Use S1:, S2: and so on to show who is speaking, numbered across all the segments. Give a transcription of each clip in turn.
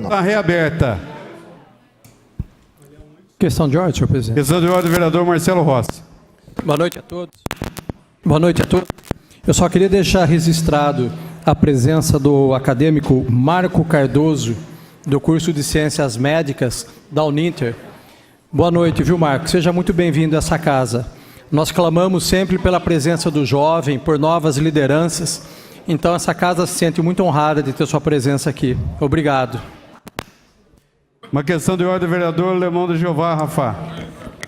S1: Está reaberta.
S2: Questão de ordem, senhor presidente.
S1: Questão de ordem, vereador Marcelo Rossi.
S2: Boa noite a todos. Boa noite a todos. Eu só queria deixar registrado a presença do acadêmico Marco Cardoso, do curso de Ciências Médicas da Uninter. Boa noite, viu, Marco? Seja muito bem-vindo a essa casa. Nós clamamos sempre pela presença do jovem, por novas lideranças. Então, essa casa se sente muito honrada de ter sua presença aqui. Obrigado.
S1: Uma questão de ordem, vereador Lemão do Jeová, Rafa.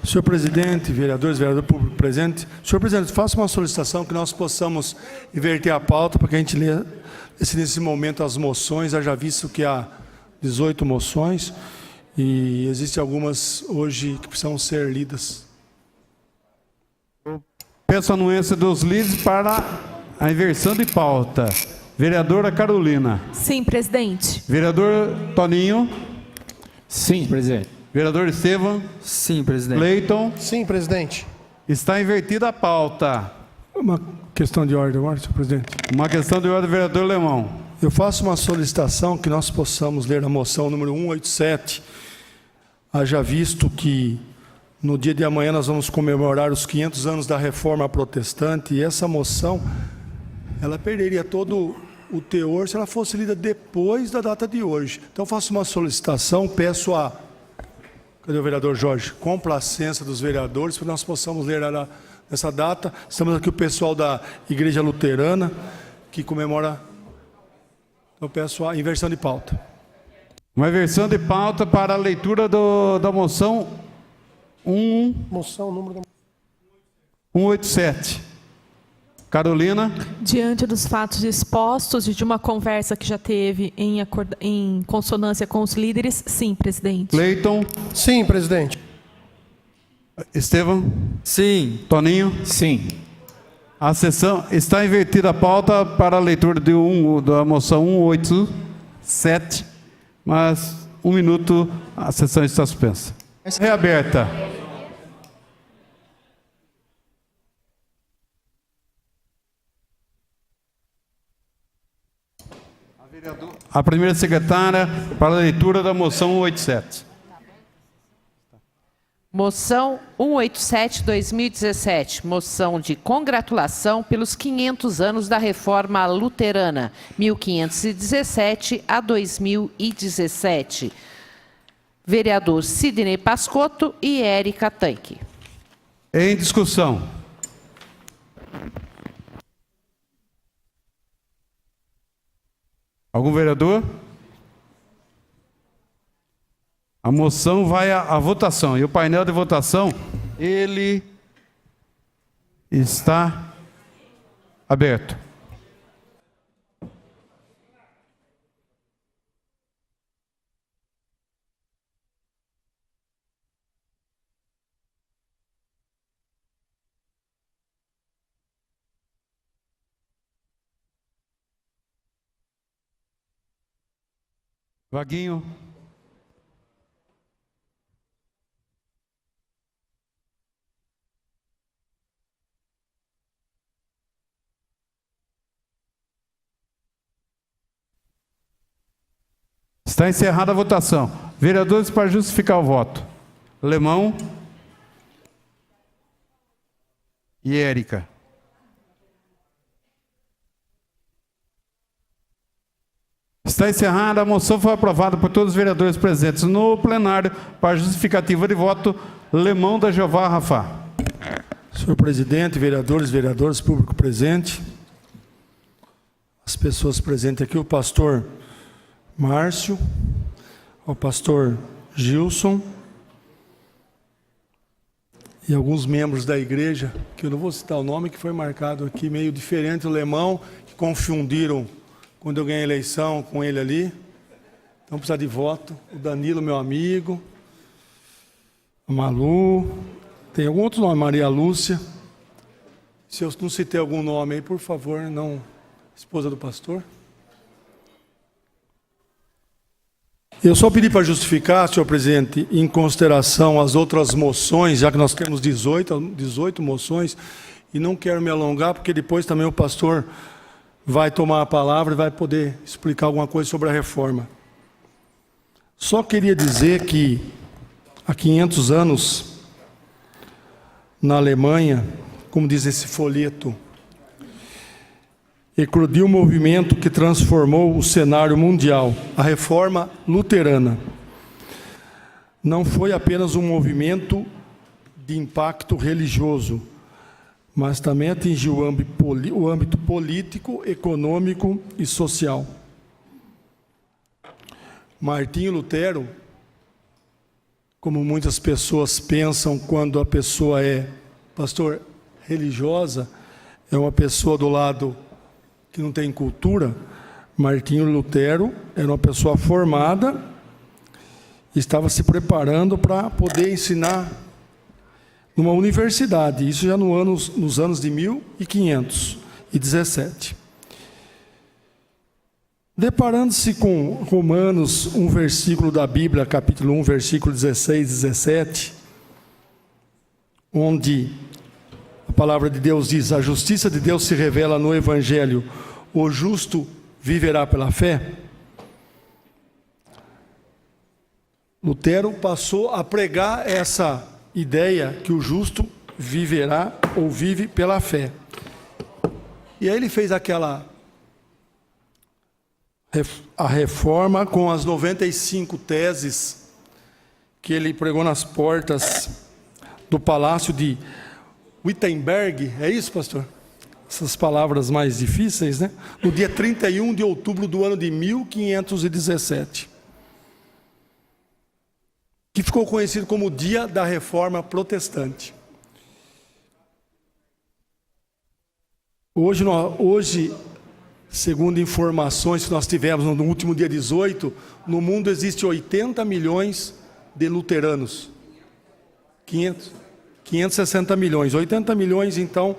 S3: Senhor presidente, vereadores, vereador público presente. Senhor presidente, faço uma solicitação que nós possamos inverter a pauta para que a gente lê nesse momento as moções, haja visto que há 18 moções e existem algumas hoje que precisam ser lidas.
S1: Peço a anuência dos líderes para a inversão de pauta. Vereadora Carolina.
S4: Sim, presidente.
S1: Vereador Toninho.
S5: Sim, presidente.
S1: Vereador Estevam.
S5: Sim, presidente.
S1: Cleiton.
S6: Sim, presidente.
S1: Está invertida a pauta.
S3: Uma questão de ordem, senhor presidente.
S1: Uma questão de ordem, vereador Lemão.
S3: Eu faço uma solicitação que nós possamos ler a moção número 187, haja visto que no dia de amanhã nós vamos comemorar os 500 anos da Reforma Protestante e essa moção, ela perderia todo o teor se ela fosse lida depois da data de hoje. Então faço uma solicitação, peço a... Cadê o vereador Jorge? Complacência dos vereadores para que nós possamos ler ela nessa data. Estamos aqui o pessoal da Igreja Luterana que comemora... Eu peço a inversão de pauta.
S1: Uma inversão de pauta para a leitura da moção
S6: Moção número
S1: 187. Carolina.
S4: Diante dos fatos expostos e de uma conversa que já teve em consonância com os líderes, sim, presidente.
S1: Cleiton.
S6: Sim, presidente.
S1: Estevam.
S5: Sim.
S1: Toninho.
S5: Sim.
S1: A sessão está invertida a pauta para a leitura da moção 187, mas 1 minuto a sessão está suspensa. Reaberta. A primeira secretária para a leitura da moção 187.
S7: Moção 187/2017, moção de congratulação pelos 500 anos da Reforma Luterana, 1517 a 2017. Vereador Sidney Pascotto e Érica Tanque.
S1: Em discussão. Algum vereador? A moção vai à votação. E o painel de votação, ele está aberto. Vaguinho. Está encerrada a votação. Vereadores, para justificar o voto. Lemão e Érica. Está encerrada, a moção foi aprovada por todos os vereadores presentes no plenário. Para justificativa de voto, Lemão da Jeová, Rafa.
S3: Senhor presidente, vereadores, público presente, as pessoas presentes aqui, o pastor Márcio, o pastor Gilson e alguns membros da igreja, que eu não vou citar o nome, que foi marcado aqui, meio diferente, o Lemão, que confundiram quando eu ganhei a eleição com ele ali. Então precisa de voto. O Danilo, meu amigo, a Malu, tem algum outro nome, Maria Lúcia. Se eu não citei algum nome aí, por favor, não, esposa do pastor. Eu só pedi para justificar, senhor presidente, em consideração as outras moções, já que nós temos 18 moções, e não quero me alongar, porque depois também o pastor vai tomar a palavra e vai poder explicar alguma coisa sobre a reforma. Só queria dizer que há 500 anos, na Alemanha, como diz esse folheto, eclodiu um movimento que transformou o cenário mundial, a Reforma Luterana. Não foi apenas um movimento de impacto religioso, mas também atingiu o âmbito político, econômico e social. Martinho Lutero, como muitas pessoas pensam quando a pessoa é, pastor, religiosa, é uma pessoa do lado que não tem cultura. Martinho Lutero era uma pessoa formada, estava se preparando para poder ensinar numa universidade, isso já nos anos de 1517. Deparando-se com Romanos, um versículo da Bíblia, capítulo 1, versículo 16 e 17, onde a palavra de Deus diz: a justiça de Deus se revela no Evangelho, o justo viverá pela fé. Lutero passou a pregar essa ideia que o justo viverá ou vive pela fé. E aí ele fez a reforma com as 95 teses que ele pregou nas portas do palácio de Wittenberg. É isso, pastor? Essas palavras mais difíceis, né? No dia 31 de outubro do ano de 1517. Que ficou conhecido como o Dia da Reforma Protestante. Hoje, segundo informações que nós tivemos no último dia 18, no mundo existe 80 milhões de luteranos. 560 milhões. 80 milhões, então,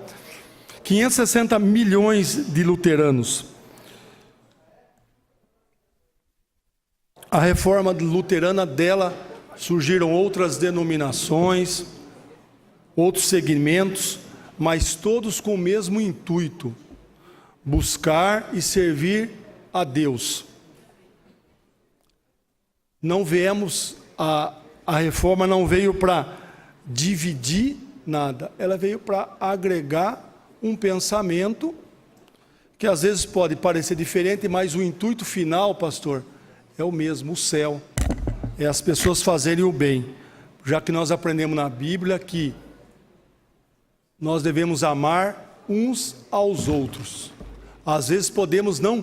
S3: 560 milhões de luteranos. A reforma luterana dela surgiram outras denominações, outros segmentos, mas todos com o mesmo intuito: buscar e servir a Deus. Não viemos, a reforma não veio para dividir nada, ela veio para agregar um pensamento que às vezes pode parecer diferente, mas o intuito final, pastor, é o mesmo, o céu. É as pessoas fazerem o bem, já que nós aprendemos na Bíblia que nós devemos amar uns aos outros. Às vezes podemos não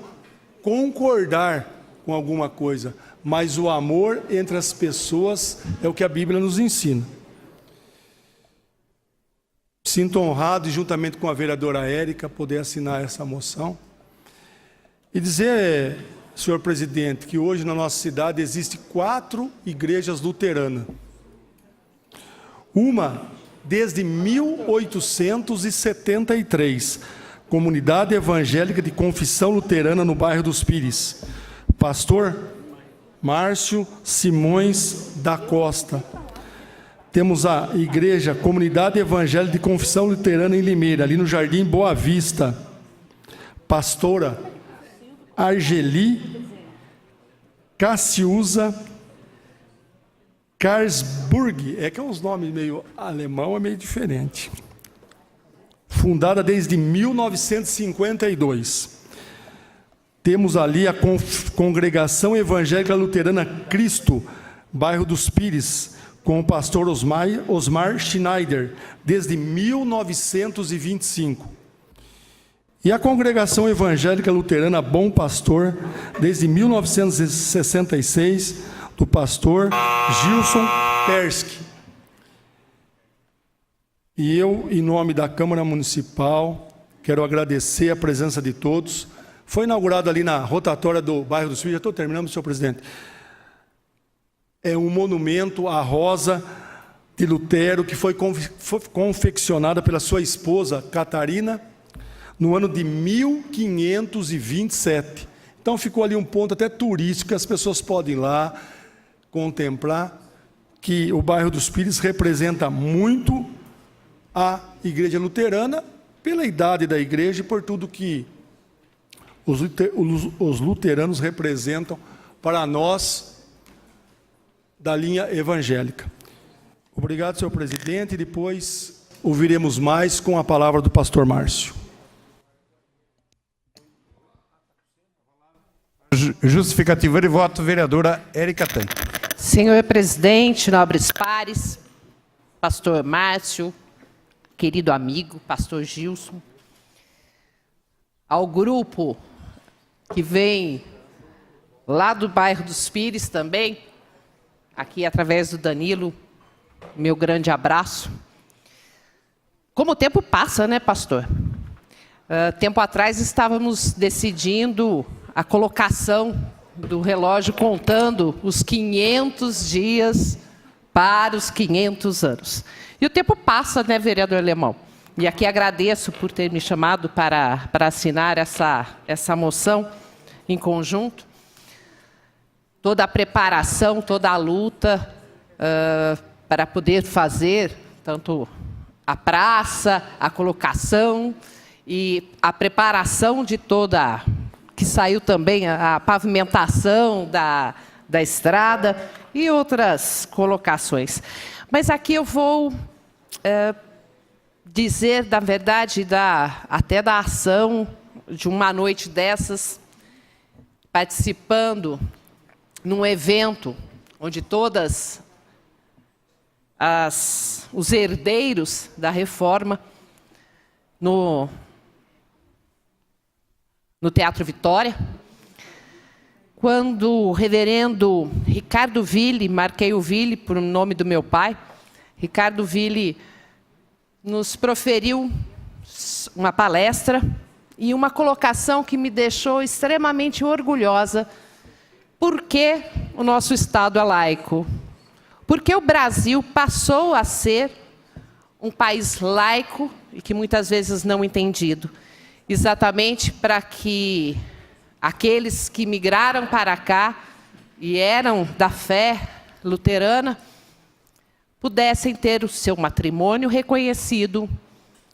S3: concordar com alguma coisa, mas o amor entre as pessoas é o que a Bíblia nos ensina. Sinto honrado, e juntamente com a vereadora Érica, poder assinar essa moção. E dizer, senhor presidente, que hoje na nossa cidade existem 4 igrejas luteranas. Uma desde 1873, Comunidade Evangélica de Confissão Luterana no bairro dos Pires. Pastor Márcio Simões da Costa. Temos a igreja Comunidade Evangélica de Confissão Luterana em Limeira, ali no Jardim Boa Vista. Pastora Argeli Cassiusa Karlsburg, que é uns nomes meio alemão, é meio diferente. Fundada desde 1952. Temos ali a Congregação Evangélica Luterana Cristo, bairro dos Pires, com o pastor Osmar Schneider, desde 1925. E a Congregação Evangélica Luterana Bom Pastor, desde 1966, do pastor Gilson Persky. E eu, em nome da Câmara Municipal, quero agradecer a presença de todos. Foi inaugurado ali na rotatória do bairro dos Filhos, já estou terminando, senhor presidente. É um monumento à Rosa de Lutero, que foi confeccionada pela sua esposa, Catarina, no ano de 1527. Então ficou ali um ponto até turístico, as pessoas podem ir lá contemplar, que o bairro dos Pires representa muito a igreja luterana, pela idade da igreja e por tudo que os luteranos representam para nós, da linha evangélica. Obrigado, senhor presidente, e depois ouviremos mais com a palavra do pastor Márcio.
S1: Justificativa de voto, vereadora Érica Tanque.
S7: Senhor presidente, nobres pares, pastor Márcio, querido amigo, pastor Gilson, ao grupo que vem lá do bairro dos Pires também, aqui através do Danilo, meu grande abraço. Como o tempo passa, né, pastor? Tempo atrás estávamos decidindo a colocação do relógio contando os 500 dias para os 500 anos. E o tempo passa, né, vereador Lemão? E aqui agradeço por ter me chamado para assinar essa moção em conjunto. Toda a preparação, toda a luta para poder fazer tanto a praça, a colocação e a preparação de toda, que saiu também a pavimentação da estrada e outras colocações. Mas aqui eu vou dizer, na verdade, até da ação de uma noite dessas, participando num evento onde todas os herdeiros da reforma no Teatro Vitória, quando o reverendo Ricardo Ville, marquei o Ville por nome do meu pai, Ricardo Ville nos proferiu uma palestra e uma colocação que me deixou extremamente orgulhosa. Por que o nosso Estado é laico? Porque o Brasil passou a ser um país laico e que muitas vezes não entendido. Exatamente para que aqueles que migraram para cá e eram da fé luterana pudessem ter o seu matrimônio reconhecido,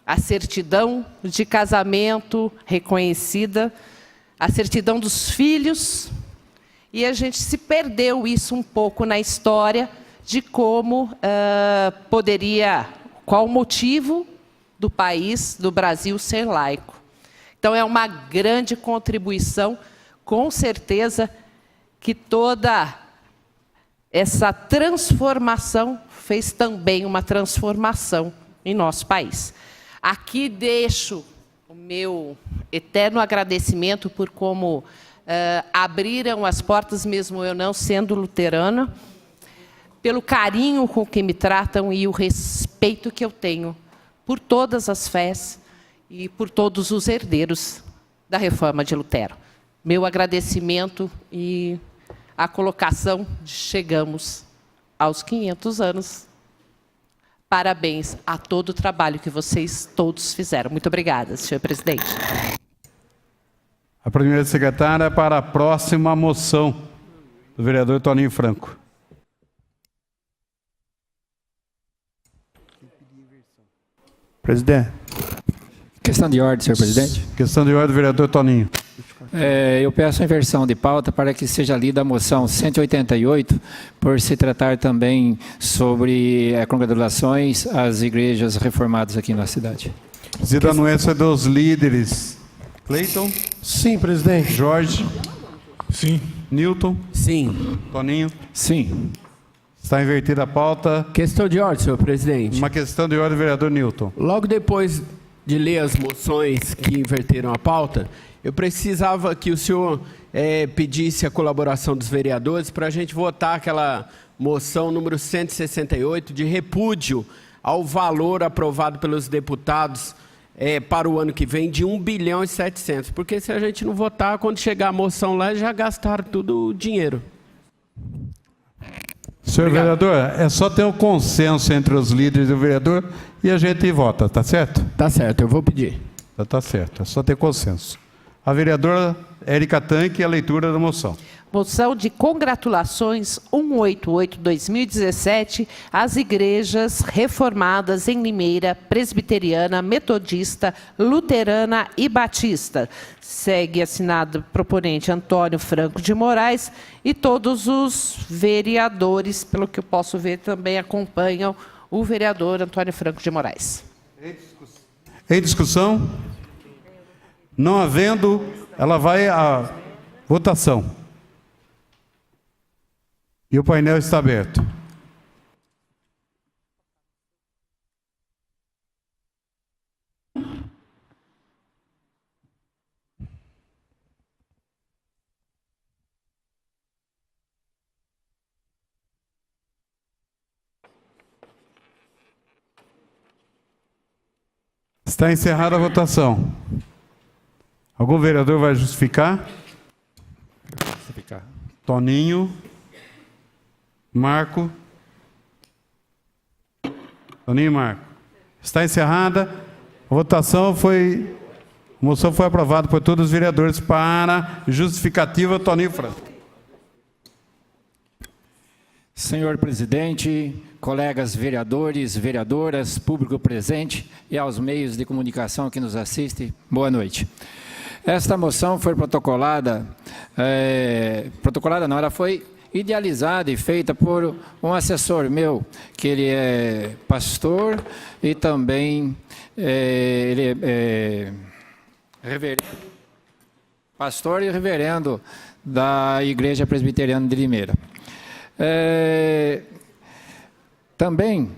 S7: a certidão de casamento reconhecida, a certidão dos filhos, e a gente se perdeu isso um pouco na história de como qual o motivo do país, do Brasil, ser laico. Então, é uma grande contribuição, com certeza, que toda essa transformação fez também uma transformação em nosso país. Aqui deixo o meu eterno agradecimento por como abriram as portas, mesmo eu não sendo luterana, pelo carinho com que me tratam e o respeito que eu tenho por todas as fés e por todos os herdeiros da reforma de Lutero. Meu agradecimento e a colocação de chegamos aos 500 anos. Parabéns a todo o trabalho que vocês todos fizeram. Muito obrigada, senhor presidente.
S1: A primeira secretária para a próxima moção, do vereador Toninho Franco.
S3: Presidente.
S5: Questão de ordem, senhor presidente.
S1: Questão de ordem do vereador Toninho.
S5: Eu peço a inversão de pauta para que seja lida a moção 188, por se tratar também sobre congratulações às igrejas reformadas aqui na cidade.
S1: Precisa da anuência dos líderes. Cleiton?
S6: Sim, presidente.
S1: Jorge?
S8: Sim.
S1: Newton?
S8: Sim.
S1: Toninho?
S8: Sim.
S1: Está invertida a pauta.
S8: Questão de ordem, senhor presidente.
S1: Uma questão de ordem do vereador Newton.
S8: Logo depois de ler as moções que inverteram a pauta, eu precisava que o senhor pedisse a colaboração dos vereadores para a gente votar aquela moção número 168 de repúdio ao valor aprovado pelos deputados para o ano que vem de 1 bilhão e 700. Porque se a gente não votar, quando chegar a moção lá, já gastaram todo o dinheiro.
S1: Senhor vereador, é só ter um consenso entre os líderes e o vereador e a gente vota, tá certo?
S8: Tá certo, eu vou pedir.
S1: Tá certo, é só ter consenso. A vereadora Érica Tanque, a leitura da moção.
S7: moção de congratulações 188/2017 às igrejas reformadas em Limeira, presbiteriana, metodista, luterana e batista. Segue assinado proponente Antônio Franco de Moraes e todos os vereadores, pelo que eu posso ver, também acompanham o vereador Antônio Franco de Moraes.
S1: Em discussão? Não havendo, ela vai à votação. E o painel está aberto. Está encerrada a votação. Algum vereador vai justificar?
S5: Justificar.
S1: Toninho. Marco. Toninho e Marco. Está encerrada. A votação foi... A moção foi aprovada por todos os vereadores para justificativa. Toninho Franco.
S5: Senhor presidente, colegas vereadores, vereadoras, público presente e aos meios de comunicação que nos assistem, boa noite. Esta moção foi protocolada não, ela foi idealizada e feita por um assessor meu, que ele é pastor e também ele é reverendo, pastor e reverendo da Igreja Presbiteriana de Limeira. Também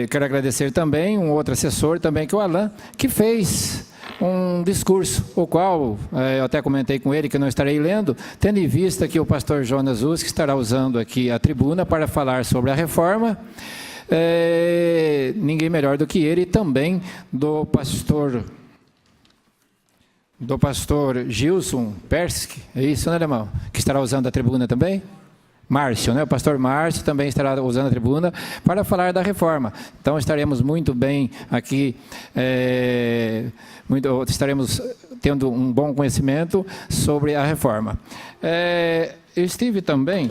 S5: quero agradecer também um outro assessor também, que é o Alain, que fez um discurso, o qual eu até comentei com ele que não estarei lendo, tendo em vista que o pastor Jonas Usk estará usando aqui a tribuna para falar sobre a reforma. Ninguém melhor do que ele, e também do pastor Gilson Persky, é isso, né, irmão? Que estará usando a tribuna também? Márcio, né? O pastor Márcio também estará usando a tribuna para falar da reforma. Então estaremos muito bem aqui, estaremos tendo um bom conhecimento sobre a reforma. Eu estive também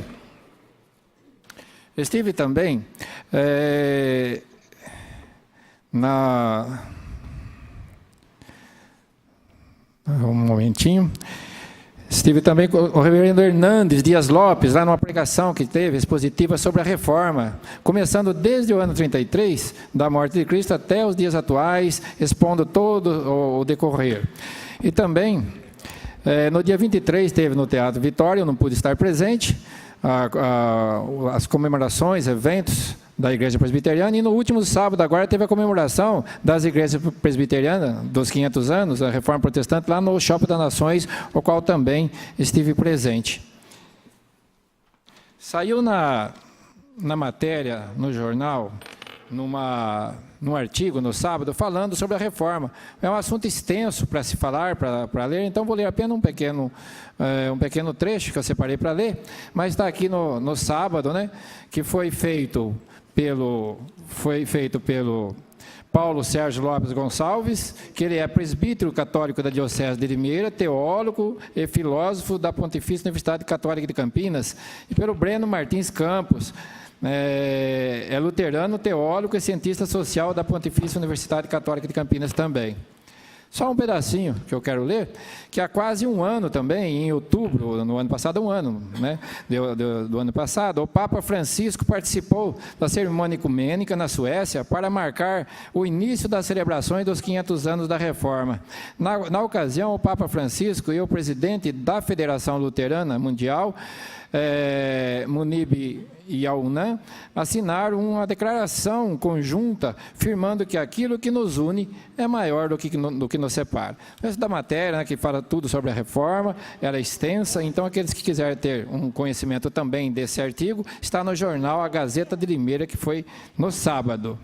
S5: um momentinho. Estive também com o reverendo Hernandes Dias Lopes, lá numa pregação que teve, expositiva sobre a reforma, começando desde o ano 33, da morte de Cristo, até os dias atuais, expondo todo o decorrer. E também, no dia 23, teve no Teatro Vitória, eu não pude estar presente, as comemorações, eventos da Igreja Presbiteriana, e no último sábado agora teve a comemoração das Igrejas Presbiterianas, dos 500 anos, a Reforma Protestante, lá no Shopping das Nações, o qual também estive presente. Saiu na matéria, no jornal, num artigo no sábado, falando sobre a reforma. É um assunto extenso para se falar, para ler, então vou ler apenas um pequeno trecho que eu separei para ler, mas está aqui no sábado, né, que foi feito pelo Paulo Sérgio Lopes Gonçalves, que ele é presbítero católico da Diocese de Limeira, teólogo e filósofo da Pontifícia Universidade Católica de Campinas, e pelo Breno Martins Campos, é luterano, teólogo e cientista social da Pontifícia Universidade Católica de Campinas também. Só um pedacinho que eu quero ler, que há quase um ano também, em outubro, no ano passado, né, do ano passado, o Papa Francisco participou da cerimônia ecumênica na Suécia para marcar o início das celebrações dos 500 anos da Reforma. Na ocasião, o Papa Francisco e o presidente da Federação Luterana Mundial, Munib Yaunan, assinaram uma declaração conjunta, afirmando que aquilo que nos une é maior do que nos separa. Essa da matéria, né, que fala tudo sobre a reforma, ela é extensa, então aqueles que quiserem ter um conhecimento também desse artigo, está no jornal A Gazeta de Limeira, que foi no sábado.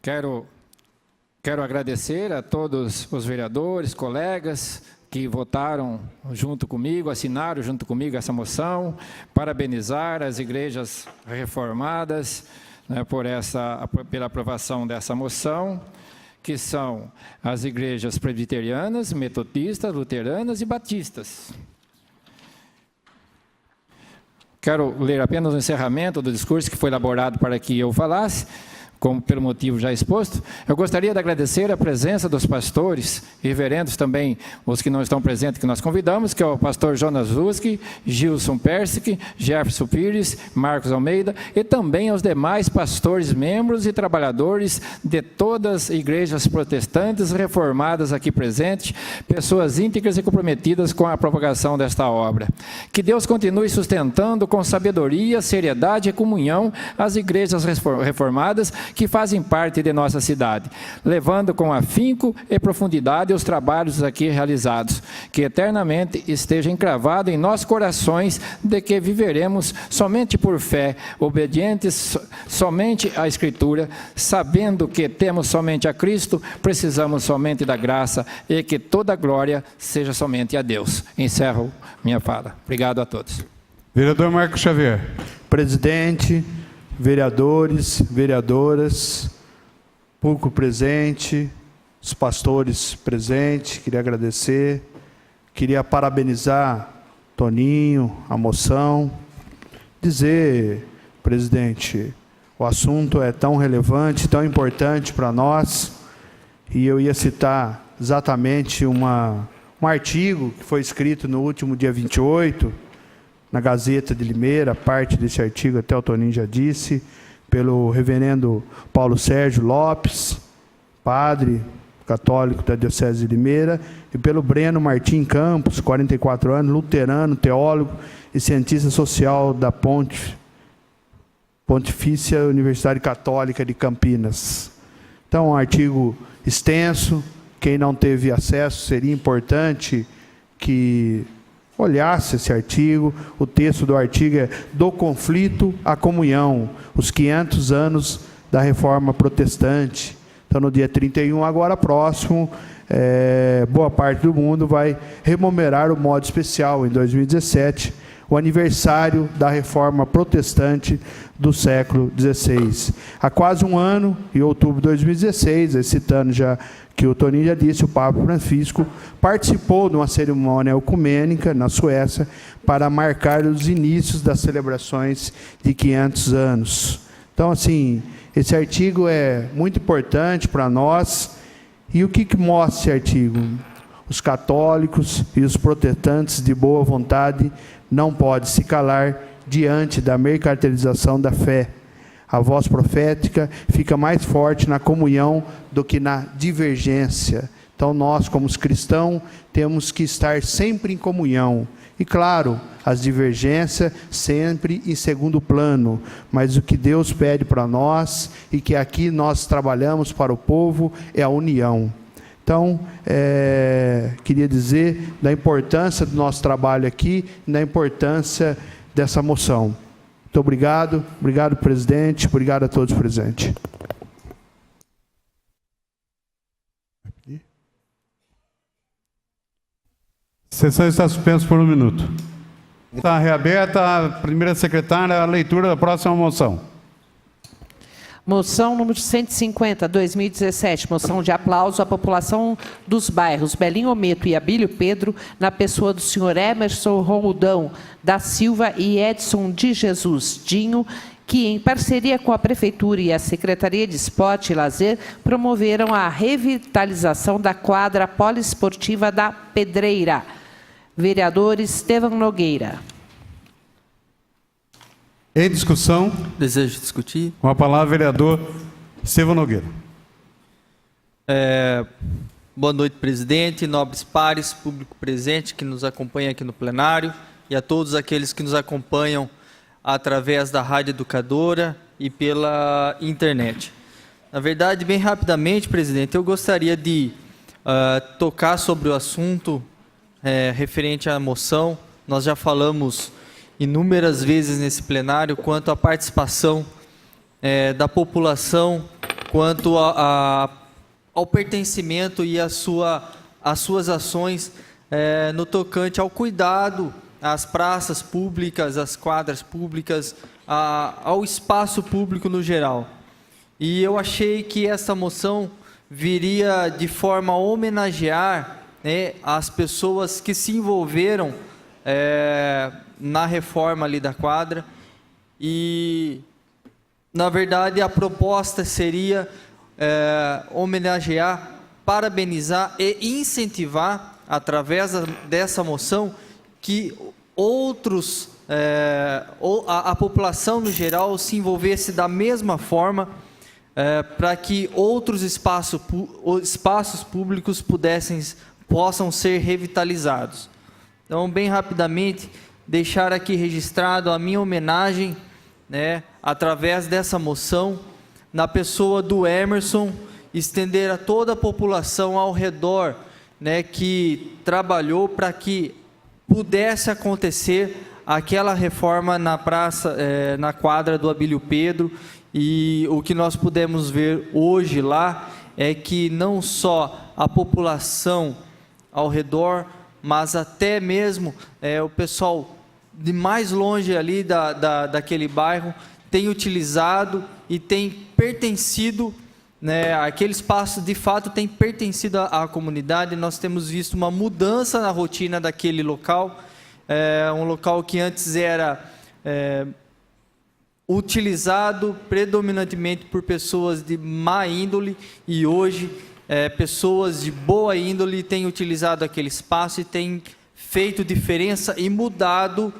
S5: Quero agradecer a todos os vereadores, colegas que votaram junto comigo, assinaram junto comigo essa moção, parabenizar as igrejas reformadas, né, pela aprovação dessa moção. que são as igrejas presbiterianas, metodistas, luteranas e batistas. Quero ler apenas o encerramento do discurso que foi elaborado para que eu falasse, como pelo motivo já exposto. Eu gostaria de agradecer a presença dos pastores e reverendos também, os que não estão presentes, que nós convidamos, que é o pastor Jonas Ruski, Gilson Persic, Jefferson Pires, Marcos Almeida, e também aos demais pastores, membros e trabalhadores de todas as igrejas protestantes reformadas aqui presentes, pessoas íntegras e comprometidas com a propagação desta obra. Que Deus continue sustentando com sabedoria, seriedade e comunhão as igrejas reformadas que fazem parte de nossa cidade, levando com afinco e profundidade os trabalhos aqui realizados, que eternamente esteja encravado em nossos corações de que viveremos somente por fé, obedientes somente à Escritura, sabendo que temos somente a Cristo, precisamos somente da graça e que toda a glória seja somente a Deus. Encerro minha fala. Obrigado a todos.
S1: Vereador Marcos Xavier.
S3: Presidente, vereadores, vereadoras, público presente, os pastores presentes, queria agradecer, queria parabenizar Toninho, a moção, dizer, presidente, o assunto é tão relevante, tão importante para nós, e eu ia citar exatamente um artigo que foi escrito no último dia 28, na Gazeta de Limeira, parte desse artigo, até o Toninho já disse, pelo reverendo Paulo Sérgio Lopes, padre católico da Diocese de Limeira, e pelo Breno Martim Campos, 44 anos, luterano, teólogo e cientista social da Pontifícia Universidade Católica de Campinas. Então, um artigo extenso, quem não teve acesso, seria importante que olhasse esse artigo. O texto do artigo é Do Conflito à Comunhão, os 500 anos da Reforma Protestante. Então, no dia 31, agora próximo, boa parte do mundo vai rememorar o modo especial, em 2017, o aniversário da Reforma Protestante do século XVI. Há quase um ano, em outubro de 2016, citando já que o Toninho já disse, o Papa Francisco participou de uma cerimônia ecumênica na Suécia para marcar os inícios das celebrações de 500 anos. Então, assim, esse artigo é muito importante para nós. E o que mostra esse artigo? Os católicos e os protestantes de boa vontade não podem se calar diante da mercantilização da fé. A voz profética fica mais forte na comunhão do que na divergência. Então, nós, como cristãos, temos que estar sempre em comunhão. E, claro, as divergências sempre em segundo plano. Mas o que Deus pede para nós, e que aqui nós trabalhamos para o povo, é a união. Então, queria dizer da importância do nosso trabalho aqui, da importância dessa moção. Muito obrigado. Obrigado, presidente. Obrigado a todos presentes.
S1: A sessão está suspensa por 1 minuto. Está reaberta a primeira secretária a leitura da próxima moção.
S7: Moção número 150, 2017, moção de aplauso à população dos bairros Belinho Ometo e Abílio Pedro, na pessoa do senhor Emerson Roldão da Silva e Edson de Jesus Dinho, que, em parceria com a Prefeitura e a Secretaria de Esporte e Lazer, promoveram a revitalização da quadra poliesportiva da Pedreira. Vereador Estevão Nogueira.
S1: Em discussão.
S9: Desejo discutir.
S1: Com a palavra, vereador Estevão Nogueira.
S9: Boa noite, presidente, nobres pares, público presente que nos acompanha aqui no plenário e a todos aqueles que nos acompanham através da Rádio Educadora e pela internet. Na verdade, bem rapidamente, presidente, eu gostaria de tocar sobre o assunto referente à moção. Nós já falamos inúmeras vezes nesse plenário quanto à participação da população, quanto ao pertencimento e às suas ações no tocante ao cuidado às praças públicas, às quadras públicas, ao espaço público no geral. E eu achei que essa moção viria de forma a homenagear, né, as pessoas que se envolveram na reforma ali da quadra. E, na verdade, a proposta seria homenagear, parabenizar e incentivar, através dessa moção, que outros, a população no geral se envolvesse da mesma forma, para que outros espaços públicos possam ser revitalizados. Então, bem rapidamente, deixar aqui registrado a minha homenagem, né, através dessa moção, na pessoa do Emerson, estender a toda a população ao redor, né, que trabalhou para que pudesse acontecer aquela reforma na praça, na quadra do Abílio Pedro. E o que nós pudemos ver hoje lá é que não só a população ao redor, mas até mesmo o pessoal de mais longe ali daquele bairro tem utilizado e tem pertencido, né, aquele espaço de fato tem pertencido à comunidade. Nós temos visto uma mudança na rotina daquele local, um local que antes era utilizado predominantemente por pessoas de má índole, e hoje pessoas de boa índole têm utilizado aquele espaço e têm feito diferença e mudado,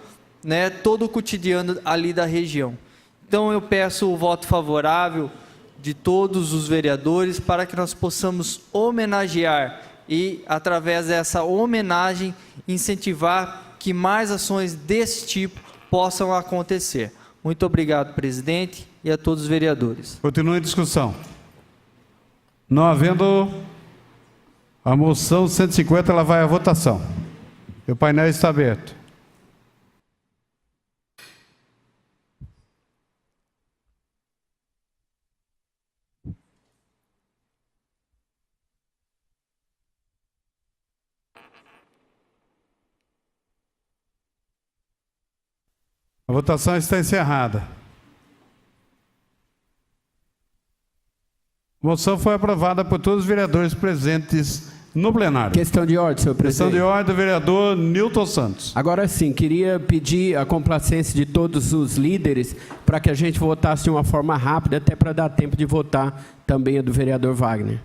S9: né, todo o cotidiano ali da região. Então eu peço o voto favorável de todos os vereadores para que nós possamos homenagear e, através dessa homenagem, incentivar que mais ações desse tipo possam acontecer. Muito obrigado, presidente, e a todos os vereadores.
S1: Continua em discussão. Não havendo a moção 150, ela vai à votação. O painel está aberto. A votação está encerrada. A moção foi aprovada por todos os vereadores presentes no plenário.
S8: Questão de ordem, senhor presidente.
S1: Questão de ordem do vereador Nilton Santos.
S8: Agora sim, queria pedir a complacência de todos os líderes para que a gente votasse de uma forma rápida, até para dar tempo de votar também a do vereador Wagner.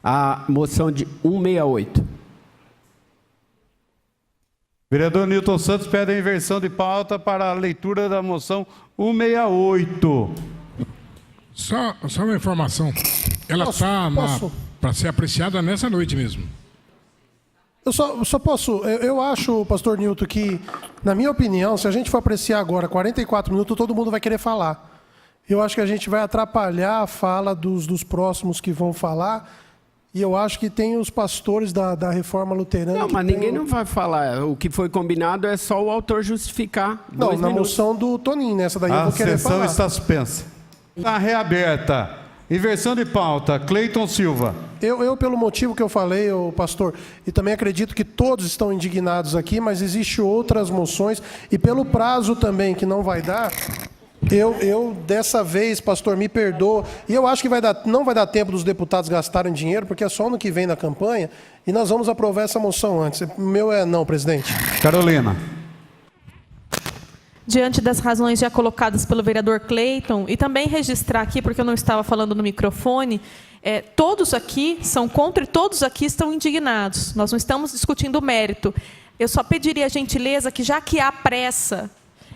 S8: A moção de 168.
S1: Vereador Nilton Santos pede a inversão de pauta para a leitura da moção 168.
S10: Só uma informação. Ela está para ser apreciada nessa noite mesmo.
S6: Eu só posso... Eu acho, pastor Nilton, que, na minha opinião, se a gente for apreciar agora 44 minutos, todo mundo vai querer falar. Eu acho que a gente vai atrapalhar a fala dos próximos que vão falar. E eu acho que tem os pastores da Reforma Luterana...
S8: Não, mas ninguém não vai falar. O que foi combinado é só o autor justificar.
S6: Não, na moção do Toninho, nessa daí eu vou querer falar.
S1: A sessão está suspensa. Está reaberta. Inversão de pauta. Cleiton Silva.
S6: Eu, pelo motivo que eu falei, pastor, e também acredito que todos estão indignados aqui, mas existem outras moções, e pelo prazo também que não vai dar... Eu, dessa vez, pastor, me perdoa, e eu acho que não vai dar tempo dos deputados gastarem dinheiro, porque é só ano que vem na campanha, e nós vamos aprovar essa moção antes. O meu é não, presidente.
S1: Carolina.
S4: Diante das razões já colocadas pelo vereador Cleiton, e também registrar aqui, porque eu não estava falando no microfone, todos aqui são contra e todos aqui estão indignados. Nós não estamos discutindo o mérito. Eu só pediria a gentileza que, já que há pressa,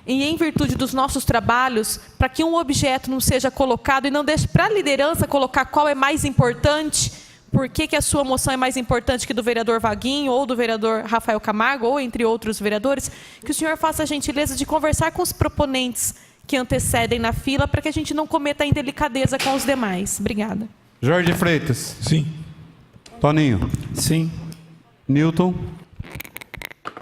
S4: e em virtude dos nossos trabalhos, para que um objeto não seja colocado e não deixe para a liderança colocar qual é mais importante, por que a sua moção é mais importante que do vereador Vaguinho ou do vereador Rafael Camargo, ou entre outros vereadores, que o senhor faça a gentileza de conversar com os proponentes que antecedem na fila, para que a gente não cometa a indelicadeza com os demais. Obrigada.
S1: Jorge Freitas.
S10: Sim.
S1: Toninho.
S5: Sim.
S1: Nilton.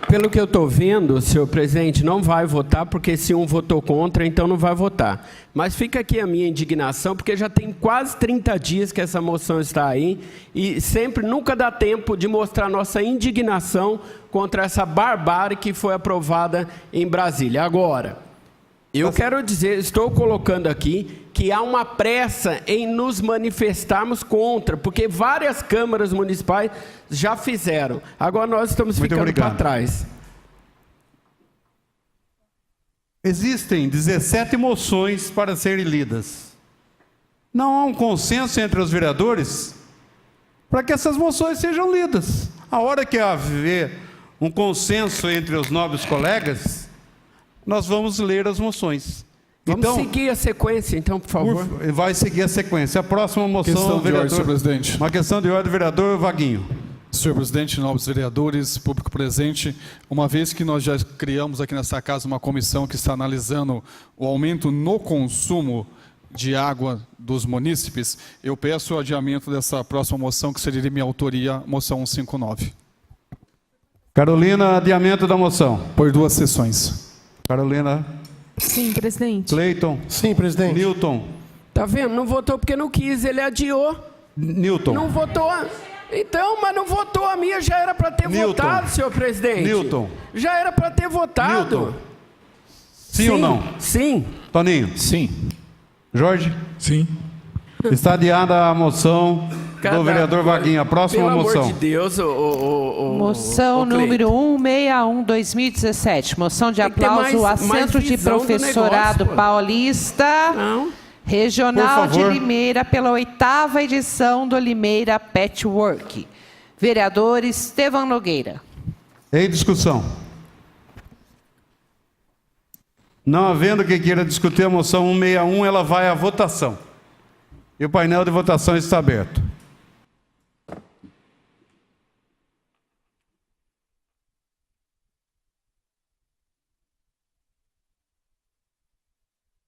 S8: Pelo que eu estou vendo, senhor presidente, não vai votar, porque se um votou contra, então não vai votar. Mas fica aqui a minha indignação, porque já tem quase 30 dias que essa moção está aí, e nunca dá tempo de mostrar nossa indignação contra essa barbárie que foi aprovada em Brasília. Agora, Eu quero dizer, estou colocando aqui que há uma pressa em nos manifestarmos contra, porque várias câmaras municipais já fizeram. Agora nós estamos ficando para trás.
S1: Existem 17 moções para serem lidas. Não há um consenso entre os vereadores para que essas moções sejam lidas. A hora que haver um consenso entre os nobres colegas, nós vamos ler as moções.
S8: Vamos seguir a sequência, então, por favor.
S1: Vai seguir a sequência. A próxima moção,
S11: Questão de
S1: vereador,
S11: ordem, senhor presidente.
S1: uma questão de ordem, vereador Vaguinho.
S11: Senhor presidente, nobres vereadores, público presente, uma vez que nós já criamos aqui nessa casa uma comissão que está analisando o aumento no consumo de água dos munícipes, eu peço o adiamento dessa próxima moção, que seria de minha autoria, moção 159.
S1: Carolina, adiamento da moção.
S11: Por 2 sessões.
S1: Carolina.
S4: Sim, presidente.
S1: Cleiton.
S6: Sim, presidente.
S1: Newton.
S8: Tá vendo? Não votou porque não quis, ele adiou.
S1: Newton.
S8: Não votou. Então, mas não votou a minha, já era para ter votado, senhor presidente.
S1: Newton.
S8: Já era para ter votado.
S1: Newton. Sim ou não?
S8: Sim.
S1: Toninho.
S5: Sim.
S1: Jorge.
S10: Sim.
S1: Está adiada a moção do vereador Vaguinho. A próxima
S8: Pelo
S1: moção.
S8: amor de Deus,
S7: Moção número 161/2017. Moção de
S8: Tem que ter
S7: aplauso a
S8: mais
S7: Centro de
S8: visão do
S7: Professorado
S8: negócio, pô.
S7: Paulista Regional
S1: Por
S7: de
S1: favor.
S7: Limeira pela 8ª edição do Limeira Patchwork. Vereador Estevão Nogueira.
S1: Em discussão. Não havendo quem queira discutir a moção 161, ela vai à votação. E o painel de votação está aberto.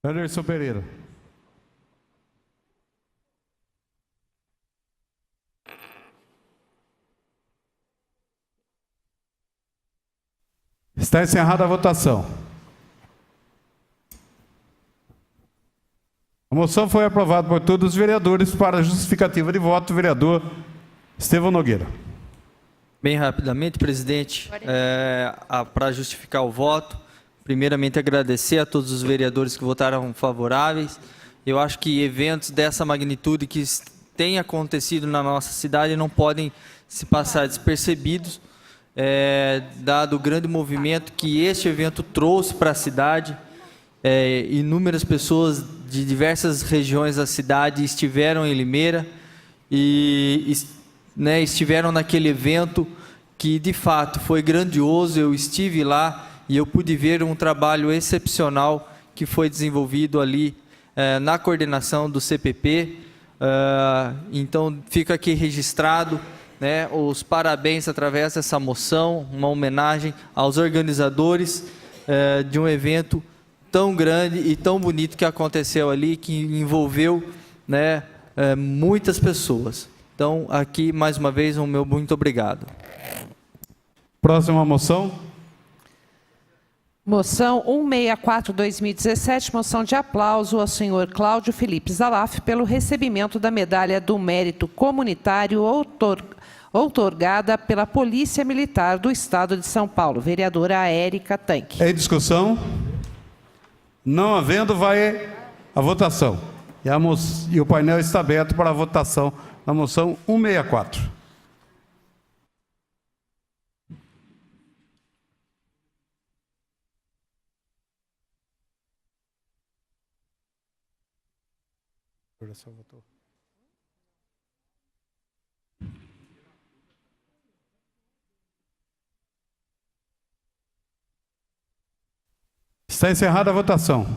S1: Anderson Pereira. Está encerrada a votação. A moção foi aprovada por todos os vereadores. Para a justificativa de voto, o vereador Estevão Nogueira.
S9: Bem rapidamente, presidente, para justificar o voto, primeiramente agradecer a todos os vereadores que votaram favoráveis. Eu acho que eventos dessa magnitude que têm acontecido na nossa cidade não podem se passar despercebidos, dado o grande movimento que este evento trouxe para a cidade. Inúmeras pessoas de diversas regiões da cidade estiveram em Limeira e estiveram naquele evento que, de fato, foi grandioso. Eu estive lá e eu pude ver um trabalho excepcional que foi desenvolvido ali na coordenação do CPP. Então, fica aqui registrado, os parabéns através dessa moção, uma homenagem aos organizadores de um evento tão grande e tão bonito que aconteceu ali, que envolveu muitas pessoas. Então, aqui, mais uma vez, o meu muito obrigado.
S1: Próxima moção.
S7: Moção 164/2017, moção de aplauso ao senhor Cláudio Felipe Zalaf pelo recebimento da medalha do mérito comunitário outorgada pela Polícia Militar do Estado de São Paulo. Vereadora Érica Tanque.
S1: Em discussão? Não havendo, vai a votação. E o painel está aberto para a votação na moção 164. Está encerrada a votação.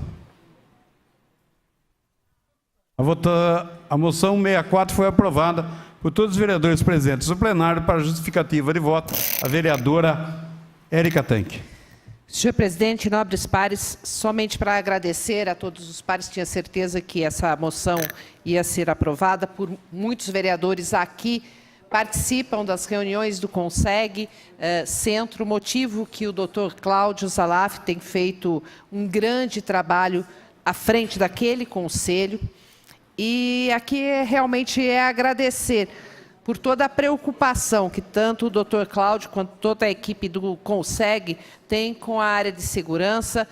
S1: A moção 64 foi aprovada por todos os vereadores presentes no plenário. Para justificativa de voto, a vereadora Érica Tanque.
S7: Senhor presidente, nobres pares, somente para agradecer a todos os pares, tinha certeza que essa moção ia ser aprovada por muitos vereadores aqui, participam das reuniões do CONSEG Centro, motivo que o doutor Cláudio Zalaf tem feito um grande trabalho à frente daquele conselho. E aqui realmente é agradecer por toda a preocupação que tanto o doutor Cláudio quanto toda a equipe do CONSEG tem com a área de segurança,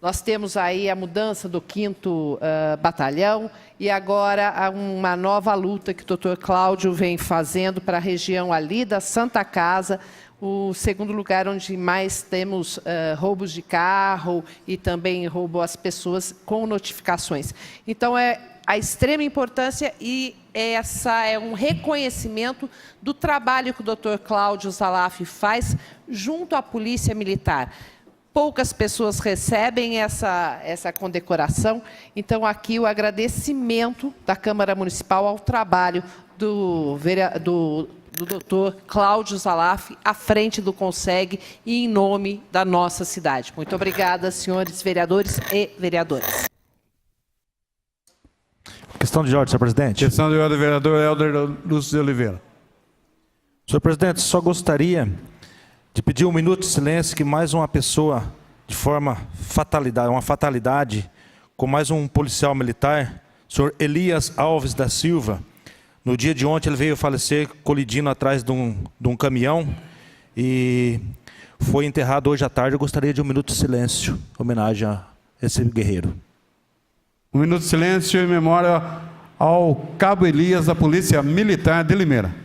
S7: Nós temos aí a mudança do 5º Batalhão e agora uma nova luta que o Dr. Cláudio vem fazendo para a região ali da Santa Casa, o segundo lugar onde mais temos roubos de carro e também roubo às pessoas com notificações. Então, é a extrema importância e essa é um reconhecimento do trabalho que o Dr. Cláudio Zalaf faz junto à Polícia Militar. Poucas pessoas recebem essa condecoração, então aqui o agradecimento da Câmara Municipal ao trabalho do Dr. Cláudio Zalaf à frente do CONSEG e em nome da nossa cidade. Muito obrigada, senhores vereadores e vereadoras.
S12: Questão de ordem, senhor presidente.
S1: Questão de ordem, vereador Helder Lúcio de Oliveira.
S12: Senhor presidente, só gostaria de pedir 1 minuto de silêncio que mais uma pessoa, de forma uma fatalidade, com mais um policial militar, senhor Elias Alves da Silva. No dia de ontem ele veio falecer colidindo atrás de um caminhão e foi enterrado hoje à tarde. Eu gostaria de 1 minuto de silêncio, em homenagem a esse guerreiro.
S1: 1 minuto de silêncio em memória ao Cabo Elias da Polícia Militar de Limeira.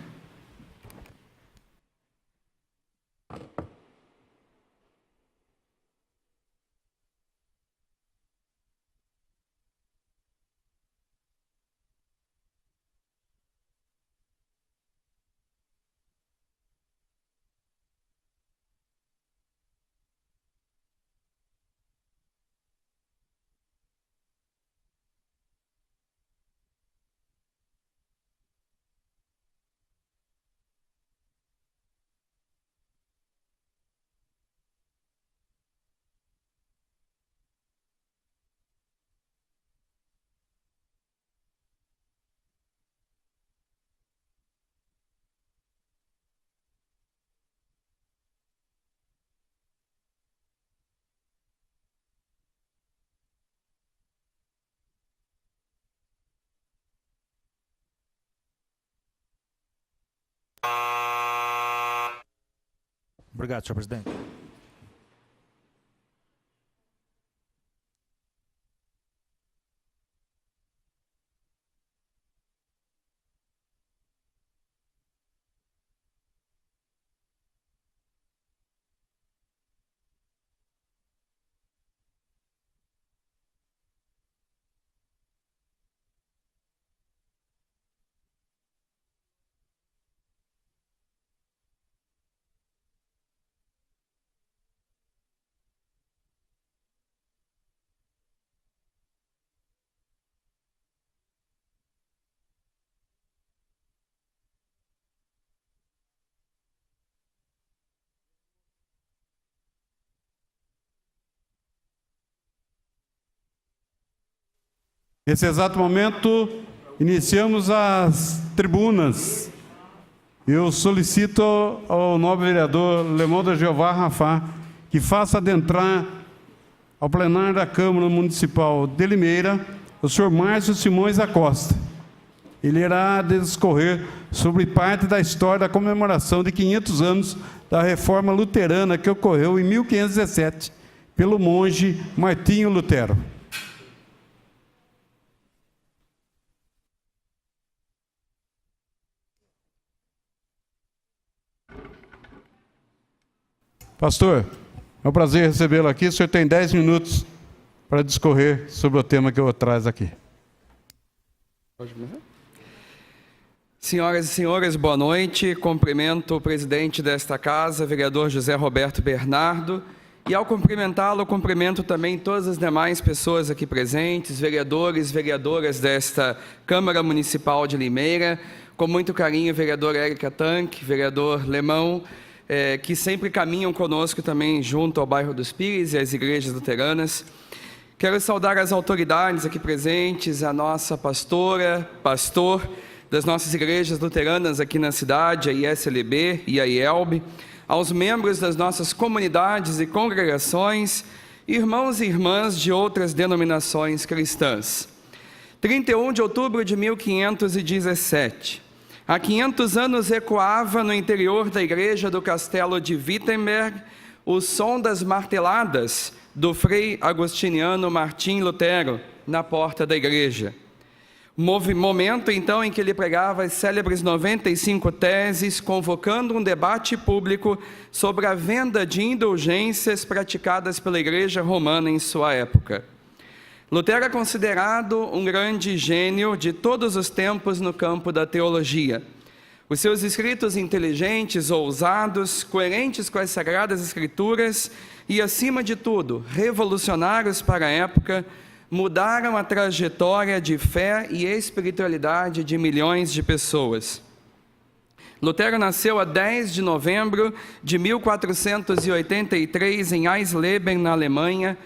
S12: Obrigado, senhor presidente.
S1: Nesse exato momento, iniciamos as tribunas. Eu solicito ao nobre vereador Lemonda Jeová Rafá que faça adentrar ao plenário da Câmara Municipal de Limeira o senhor Márcio Simões da Costa. Ele irá discorrer sobre parte da história da comemoração de 500 anos da Reforma Luterana que ocorreu em 1517 pelo monge Martinho Lutero. Pastor, é um prazer recebê-lo aqui. O senhor tem 10 minutos para discorrer sobre o tema que eu trago aqui.
S13: Senhoras e senhores, boa noite. Cumprimento o presidente desta casa, vereador José Roberto Bernardo. E ao cumprimentá-lo, cumprimento também todas as demais pessoas aqui presentes, vereadores, vereadoras desta Câmara Municipal de Limeira. Com muito carinho, vereador Érica Tanque, vereador Lemão, que sempre caminham conosco também junto ao bairro dos Pires e às igrejas luteranas. Quero saudar as autoridades aqui presentes, a nossa pastora, pastor das nossas igrejas luteranas aqui na cidade, a ISLB e a IELB, aos membros das nossas comunidades e congregações, irmãos e irmãs de outras denominações cristãs. 31 de outubro de 1517. Há 500 anos ecoava no interior da igreja do castelo de Wittenberg o som das marteladas do frei agostiniano Martim Lutero na porta da igreja. Momento, então, em que ele pregava as célebres 95 teses, convocando um debate público sobre a venda de indulgências praticadas pela Igreja Romana em sua época. Lutero é considerado um grande gênio de todos os tempos no campo da teologia. Os seus escritos inteligentes, ousados, coerentes com as Sagradas Escrituras e, acima de tudo, revolucionários para a época, mudaram a trajetória de fé e espiritualidade de milhões de pessoas. Lutero nasceu a 10 de novembro de 1483 em Eisleben, na Alemanha.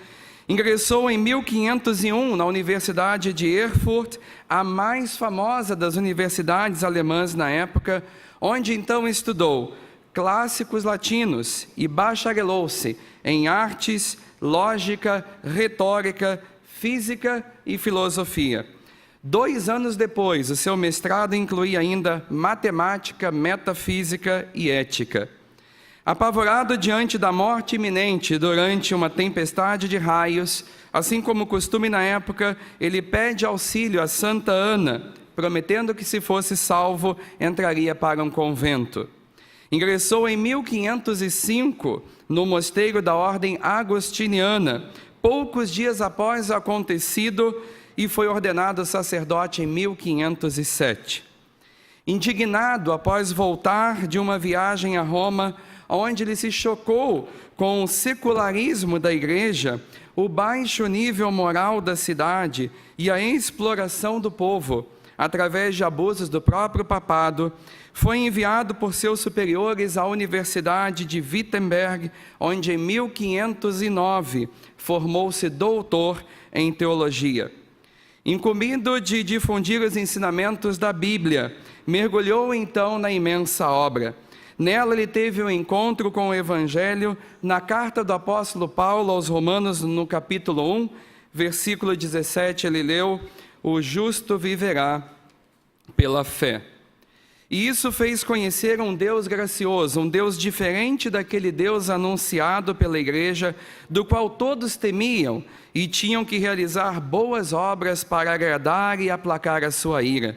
S13: Ingressou em 1501 na Universidade de Erfurt, a mais famosa das universidades alemãs na época, onde então estudou clássicos latinos e bacharelou-se em artes, lógica, retórica, física e filosofia. 2 anos depois, o seu mestrado incluía ainda matemática, metafísica e ética. Apavorado diante da morte iminente durante uma tempestade de raios, assim como costume na época, ele pede auxílio a Santa Ana, prometendo que, se fosse salvo, entraria para um convento. Ingressou em 1505 no mosteiro da Ordem Agostiniana, poucos dias após o acontecido, e foi ordenado sacerdote em 1507. Indignado após voltar de uma viagem a Roma, onde ele se chocou com o secularismo da igreja, o baixo nível moral da cidade e a exploração do povo, através de abusos do próprio papado, foi enviado por seus superiores à Universidade de Wittenberg, onde em 1509 formou-se doutor em teologia. Incumbido de difundir os ensinamentos da Bíblia, mergulhou então na imensa obra. Nela ele teve um encontro com o Evangelho. Na carta do apóstolo Paulo aos Romanos, no capítulo 1, versículo 17, ele leu: "O justo viverá pela fé". E isso fez conhecer um Deus gracioso, um Deus diferente daquele Deus anunciado pela igreja, do qual todos temiam e tinham que realizar boas obras para agradar e aplacar a sua ira.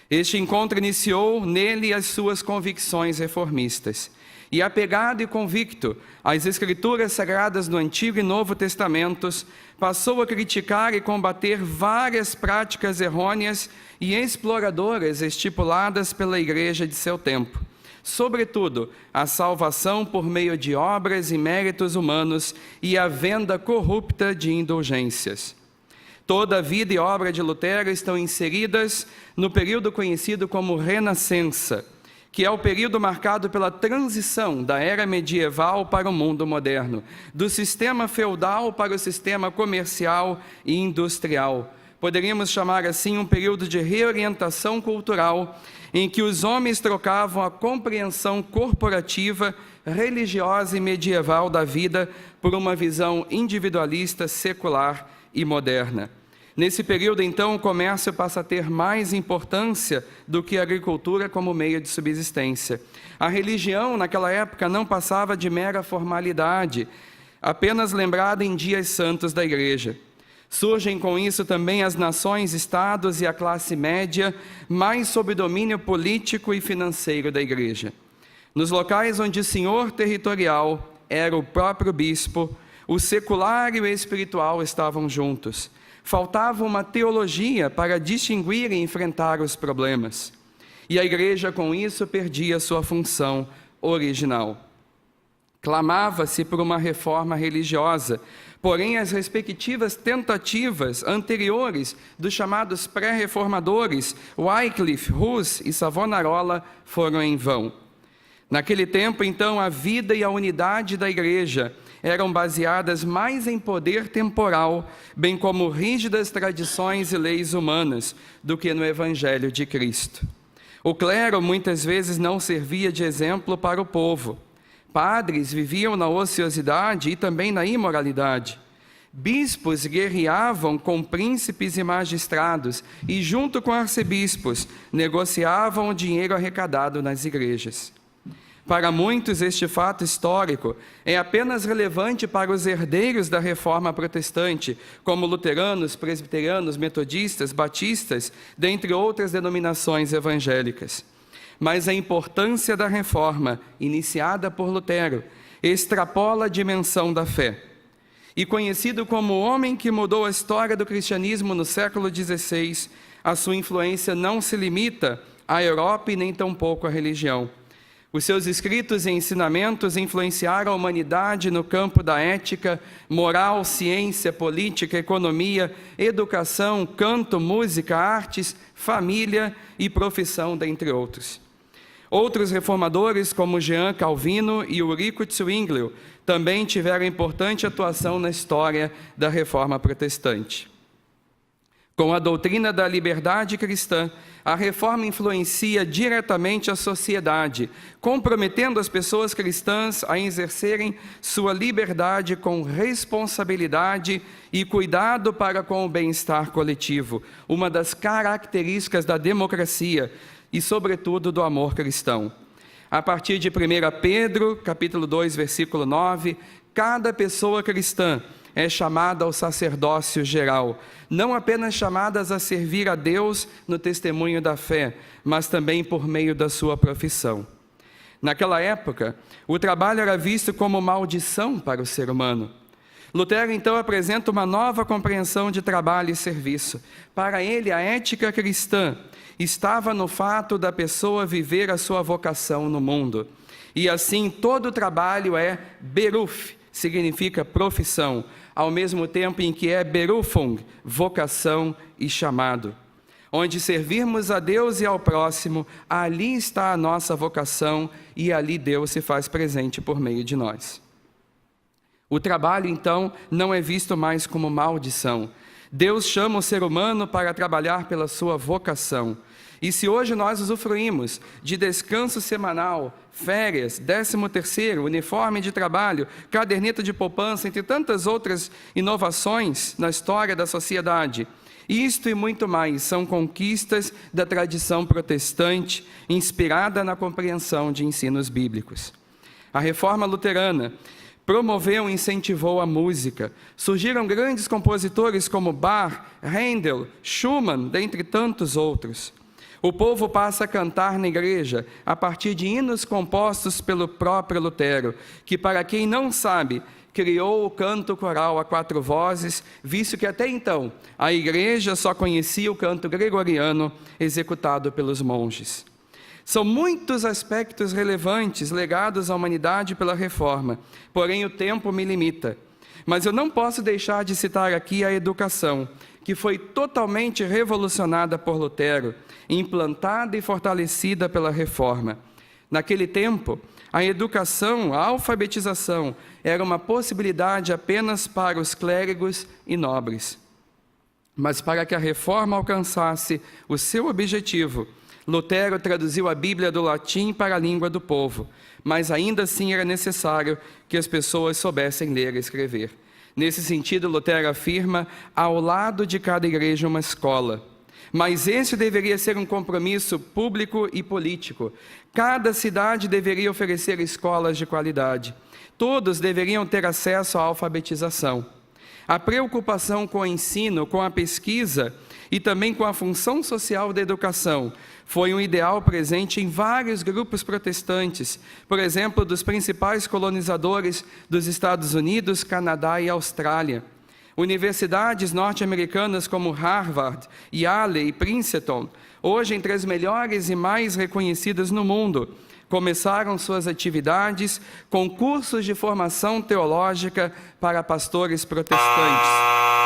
S13: Este encontro iniciou nele as suas convicções reformistas. E apegado e convicto às Escrituras Sagradas do Antigo e Novo Testamentos, passou a criticar e combater várias práticas errôneas e exploradoras estipuladas pela igreja de seu tempo. Sobretudo, a salvação por meio de obras e méritos humanos e a venda corrupta de indulgências. Toda a vida e obra de Lutero estão inseridas no período conhecido como Renascença, que é o período marcado pela transição da era medieval para o mundo moderno, do sistema feudal para o sistema comercial e industrial. Poderíamos chamar assim um período de reorientação cultural, em que os homens trocavam a compreensão corporativa, religiosa e medieval da vida por uma visão individualista, secular e moderna. Nesse período, então, o comércio passa a ter mais importância do que a agricultura como meio de subsistência. A religião, naquela época, não passava de mera formalidade, apenas lembrada em dias santos da igreja. Surgem com isso também as nações, estados e a classe média, mais sob domínio político e financeiro da igreja. Nos locais onde o senhor territorial era o próprio bispo, o secular e o espiritual estavam juntos. Faltava uma teologia para distinguir e enfrentar os problemas. E a igreja, com isso, perdia sua função original. Clamava-se por uma reforma religiosa, porém as respectivas tentativas anteriores dos chamados pré-reformadores, Wycliffe, Hus e Savonarola, foram em vão. Naquele tempo, então, a vida e a unidade da igreja eram baseadas mais em poder temporal, bem como rígidas tradições e leis humanas, do que no Evangelho de Cristo. O clero muitas vezes não servia de exemplo para o povo. Padres viviam na ociosidade e também na imoralidade. Bispos guerreavam com príncipes e magistrados e, junto com arcebispos, negociavam o dinheiro arrecadado nas igrejas. Para muitos, este fato histórico é apenas relevante para os herdeiros da Reforma Protestante, como luteranos, presbiterianos, metodistas, batistas, dentre outras denominações evangélicas. Mas a importância da Reforma, iniciada por Lutero, extrapola a dimensão da fé. E conhecido como o homem que mudou a história do cristianismo no século XVI, a sua influência não se limita à Europa e nem tampouco à religião. Os seus escritos e ensinamentos influenciaram a humanidade no campo da ética, moral, ciência, política, economia, educação, canto, música, artes, família e profissão, dentre outros. Outros reformadores, como Jean Calvino e Ulrico Zwinglio, também tiveram importante atuação na história da Reforma Protestante. Com a doutrina da liberdade cristã, a Reforma influencia diretamente a sociedade, comprometendo as pessoas cristãs a exercerem sua liberdade com responsabilidade e cuidado para com o bem-estar coletivo, uma das características da democracia e, sobretudo, do amor cristão. A partir de 1 Pedro, capítulo 2, versículo 9, cada pessoa cristã é chamada ao sacerdócio geral, não apenas chamadas a servir a Deus no testemunho da fé, mas também por meio da sua profissão. Naquela época, o trabalho era visto como maldição para o ser humano. Lutero, então, apresenta uma nova compreensão de trabalho e serviço. Para ele, a ética cristã estava no fato da pessoa viver a sua vocação no mundo. E assim, todo trabalho é beruf, significa profissão, ao mesmo tempo em que é berufung, vocação e chamado. Onde servirmos a Deus e ao próximo, ali está a nossa vocação e ali Deus se faz presente por meio de nós. O trabalho, então, não é visto mais como maldição. Deus chama o ser humano para trabalhar pela sua vocação. E se hoje nós usufruímos de descanso semanal, férias, 13º, uniforme de trabalho, caderneta de poupança, entre tantas outras inovações na história da sociedade, isto e muito mais são conquistas da tradição protestante, inspirada na compreensão de ensinos bíblicos. A Reforma Luterana promoveu e incentivou a música. Surgiram grandes compositores como Bach, Handel, Schumann, dentre tantos outros. O povo passa a cantar na igreja a partir de hinos compostos pelo próprio Lutero, que, para quem não sabe, criou o canto coral a 4 vozes, visto que até então a igreja só conhecia o canto gregoriano executado pelos monges. São muitos aspectos relevantes legados à humanidade pela Reforma, porém o tempo me limita. Mas eu não posso deixar de citar aqui a educação, que foi totalmente revolucionada por Lutero, implantada e fortalecida pela Reforma. Naquele tempo, a educação, a alfabetização, era uma possibilidade apenas para os clérigos e nobres. Mas para que a Reforma alcançasse o seu objetivo, Lutero traduziu a Bíblia do latim para a língua do povo, mas ainda assim era necessário que as pessoas soubessem ler e escrever. Nesse sentido, Lutero afirma, ao lado de cada igreja uma escola. Mas esse deveria ser um compromisso público e político. Cada cidade deveria oferecer escolas de qualidade. Todos deveriam ter acesso à alfabetização. A preocupação com o ensino, com a pesquisa e também com a função social da educação foi um ideal presente em vários grupos protestantes, por exemplo, dos principais colonizadores dos Estados Unidos, Canadá e Austrália. Universidades norte-americanas como Harvard, Yale e Princeton, hoje entre as melhores e mais reconhecidas no mundo, começaram suas atividades com cursos de formação teológica para pastores protestantes.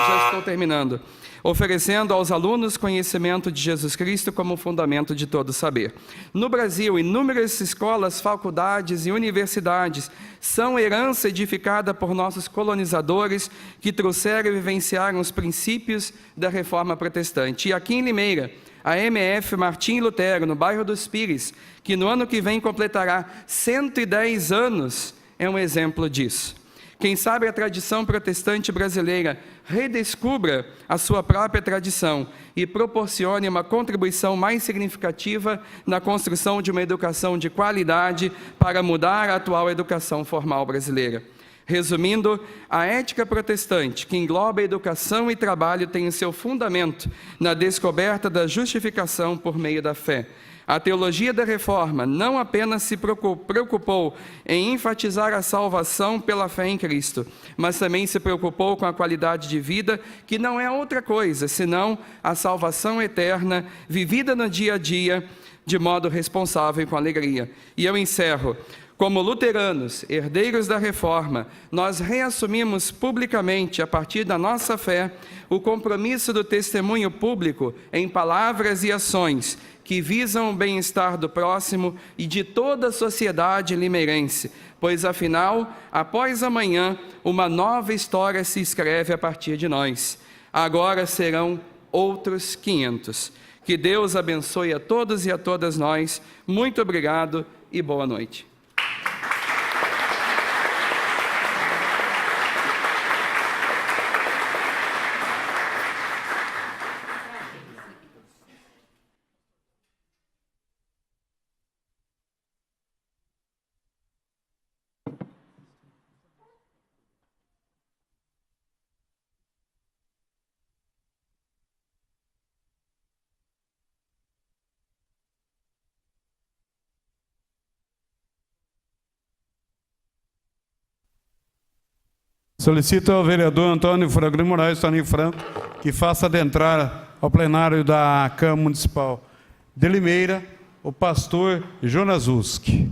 S13: Já estou terminando. Oferecendo aos alunos conhecimento de Jesus Cristo como fundamento de todo saber. No Brasil, inúmeras escolas, faculdades e universidades são herança edificada por nossos colonizadores que trouxeram e vivenciaram os princípios da Reforma Protestante. E aqui em Limeira, a MF Martim Lutero, no bairro dos Pires, que no ano que vem completará 110 anos, é um exemplo disso. Quem sabe a tradição protestante brasileira redescubra a sua própria tradição e proporcione uma contribuição mais significativa na construção de uma educação de qualidade para mudar a atual educação formal brasileira. Resumindo, a ética protestante, que engloba educação e trabalho, tem o seu fundamento na descoberta da justificação por meio da fé. A teologia da Reforma não apenas se preocupou em enfatizar a salvação pela fé em Cristo, mas também se preocupou com a qualidade de vida, que não é outra coisa, senão a salvação eterna, vivida no dia a dia, de modo responsável e com alegria. E eu encerro. Como luteranos, herdeiros da Reforma, nós reassumimos publicamente, a partir da nossa fé, o compromisso do testemunho público em palavras e ações que visam o bem-estar do próximo e de toda a sociedade limeirense, pois, afinal, após amanhã, uma nova história se escreve a partir de nós. Agora serão outros 500. Que Deus abençoe a todos e a todas nós. Muito obrigado e boa noite.
S1: Solicito ao vereador Antônio Franco de Moraes, Toninho Franco, que faça adentrar ao plenário da Câmara Municipal de Limeira o pastor Jonas Uski,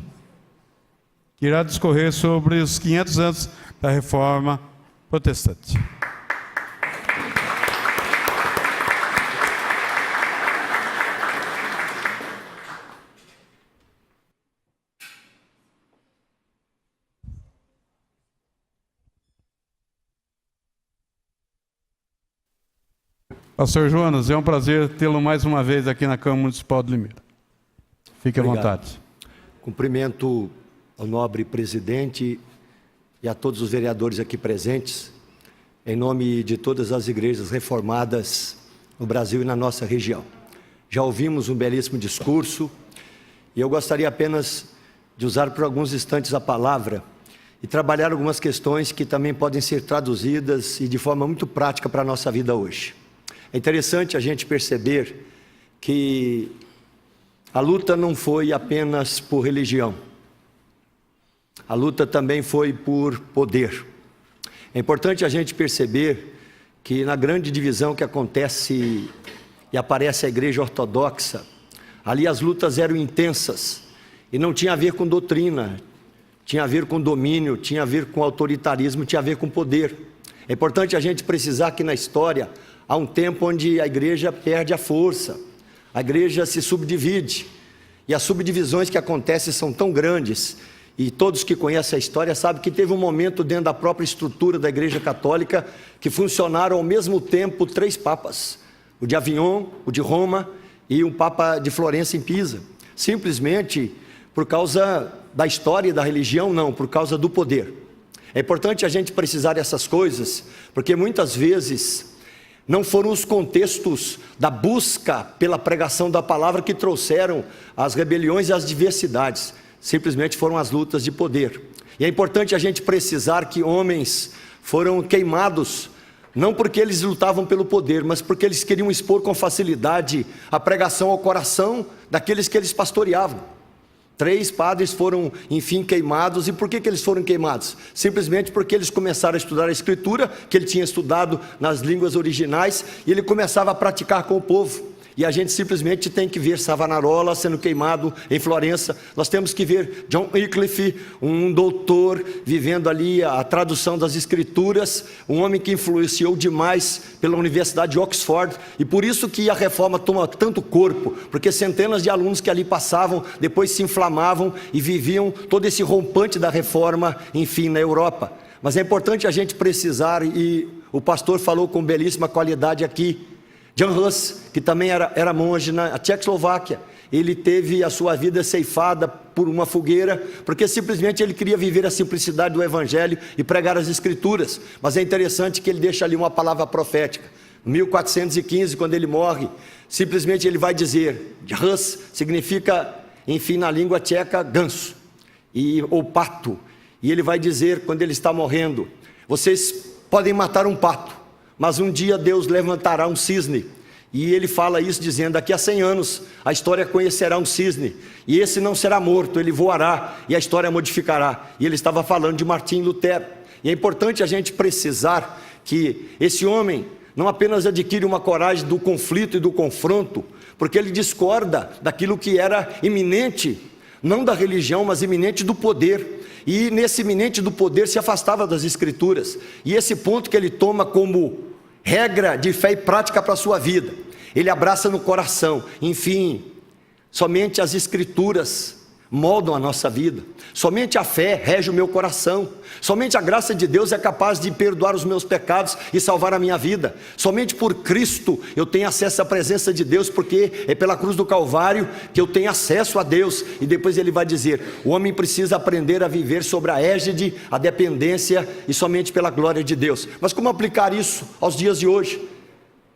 S1: que irá discorrer sobre os 500 anos da Reforma Protestante. Pastor Jonas, é um prazer tê-lo mais uma vez aqui na Câmara Municipal de Limeira. Fique à vontade.
S14: Cumprimento ao nobre presidente e a todos os vereadores aqui presentes, em nome de todas as igrejas reformadas no Brasil e na nossa região. Já ouvimos um belíssimo discurso e eu gostaria apenas de usar por alguns instantes a palavra e trabalhar algumas questões que também podem ser traduzidas e de forma muito prática para a nossa vida hoje. É interessante a gente perceber que a luta não foi apenas por religião. A luta também foi por poder. É importante a gente perceber que na grande divisão que acontece e aparece a Igreja Ortodoxa, ali as lutas eram intensas e não tinha a ver com doutrina, tinha a ver com domínio, tinha a ver com autoritarismo, tinha a ver com poder. É importante a gente precisar que na história há um tempo onde a igreja perde a força, a igreja se subdivide, e as subdivisões que acontecem são tão grandes, e todos que conhecem a história sabem que teve um momento dentro da própria estrutura da Igreja Católica que funcionaram ao mesmo tempo 3 papas, o de Avignon, o de Roma e o Papa de Florença em Pisa, simplesmente por causa da história e da religião, não, por causa do poder. É importante a gente precisar dessas coisas, porque muitas vezes não foram os contextos da busca pela pregação da palavra que trouxeram as rebeliões e as diversidades. Simplesmente foram as lutas de poder. E é importante a gente precisar que homens foram queimados, não porque eles lutavam pelo poder, mas porque eles queriam expor com facilidade a pregação ao coração daqueles que eles pastoreavam. 3 padres foram, enfim, queimados. E por que eles foram queimados? Simplesmente porque eles começaram a estudar a Escritura, que ele tinha estudado nas línguas originais, e ele começava a praticar com o povo. E a gente simplesmente tem que ver Savonarola sendo queimado em Florença. Nós temos que ver John Wycliffe, um doutor, vivendo ali a tradução das Escrituras, um homem que influenciou demais pela Universidade de Oxford. E por isso que a reforma toma tanto corpo, porque centenas de alunos que ali passavam, depois se inflamavam e viviam todo esse rompante da reforma, enfim, na Europa. Mas é importante a gente precisar, e o pastor falou com belíssima qualidade aqui, Jan Hus, que também era monge na Tchecoslováquia, ele teve a sua vida ceifada por uma fogueira, porque simplesmente ele queria viver a simplicidade do Evangelho e pregar as Escrituras. Mas é interessante que ele deixa ali uma palavra profética. Em 1415, quando ele morre, simplesmente ele vai dizer, Rus significa, enfim, na língua tcheca, ganso, ou pato. E ele vai dizer, quando ele está morrendo, vocês podem matar um pato, mas um dia Deus levantará um cisne. E ele fala isso dizendo, daqui a 100 anos a história conhecerá um cisne, e esse não será morto, ele voará e a história modificará. E ele estava falando de Martim Lutero. E é importante a gente precisar que esse homem não apenas adquire uma coragem do conflito e do confronto, porque ele discorda daquilo que era iminente, não da religião, mas iminente do poder. E nesse iminente do poder se afastava das Escrituras. E esse ponto que ele toma como regra de fé e prática para a sua vida, ele abraça no coração. Enfim, somente as Escrituras moldam a nossa vida, somente a fé rege o meu coração, somente a graça de Deus é capaz de perdoar os meus pecados e salvar a minha vida, somente por Cristo eu tenho acesso à presença de Deus, porque é pela cruz do Calvário que eu tenho acesso a Deus. E depois ele vai dizer, o homem precisa aprender a viver sobre a égide, a dependência e somente pela glória de Deus. Mas como aplicar isso aos dias de hoje?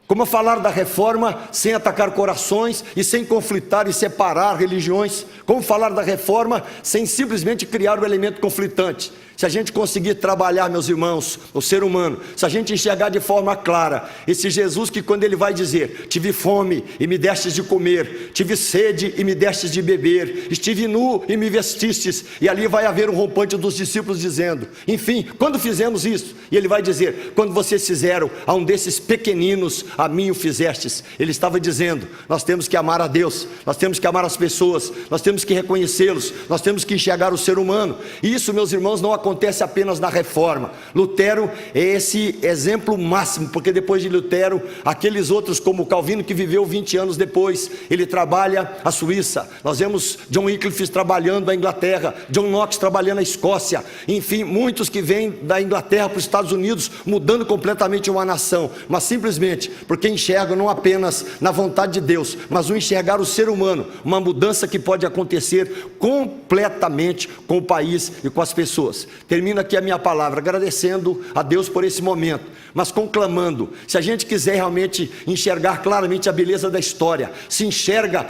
S14: Como falar da reforma sem atacar corações e sem conflitar e separar religiões? Como falar da reforma sem simplesmente criar o elemento conflitante? Se a gente conseguir trabalhar, meus irmãos, o ser humano, se a gente enxergar de forma clara esse Jesus que quando ele vai dizer, tive fome e me destes de comer, tive sede e me destes de beber, estive nu e me vestistes, e ali vai haver um rompante dos discípulos dizendo, enfim, quando fizemos isso? E ele vai dizer, quando vocês fizeram a um desses pequeninos, a mim o fizestes. Ele estava dizendo, nós temos que amar a Deus, nós temos que amar as pessoas, nós temos que reconhecê-los, nós temos que enxergar o ser humano. E isso, meus irmãos, não acontece apenas na reforma. Lutero é esse exemplo máximo, porque depois de Lutero, aqueles outros como Calvino, que viveu 20 anos depois, ele trabalha a Suíça. Nós vemos John Wycliffe trabalhando a Inglaterra, John Knox trabalhando a Escócia, enfim, muitos que vêm da Inglaterra para os Estados Unidos, mudando completamente uma nação, mas simplesmente porque enxergam não apenas na vontade de Deus, mas o enxergar o ser humano, uma mudança que pode acontecer completamente com o país e com as pessoas. Termino aqui a minha palavra agradecendo a Deus por esse momento, mas conclamando, se a gente quiser realmente enxergar claramente a beleza da história, se enxerga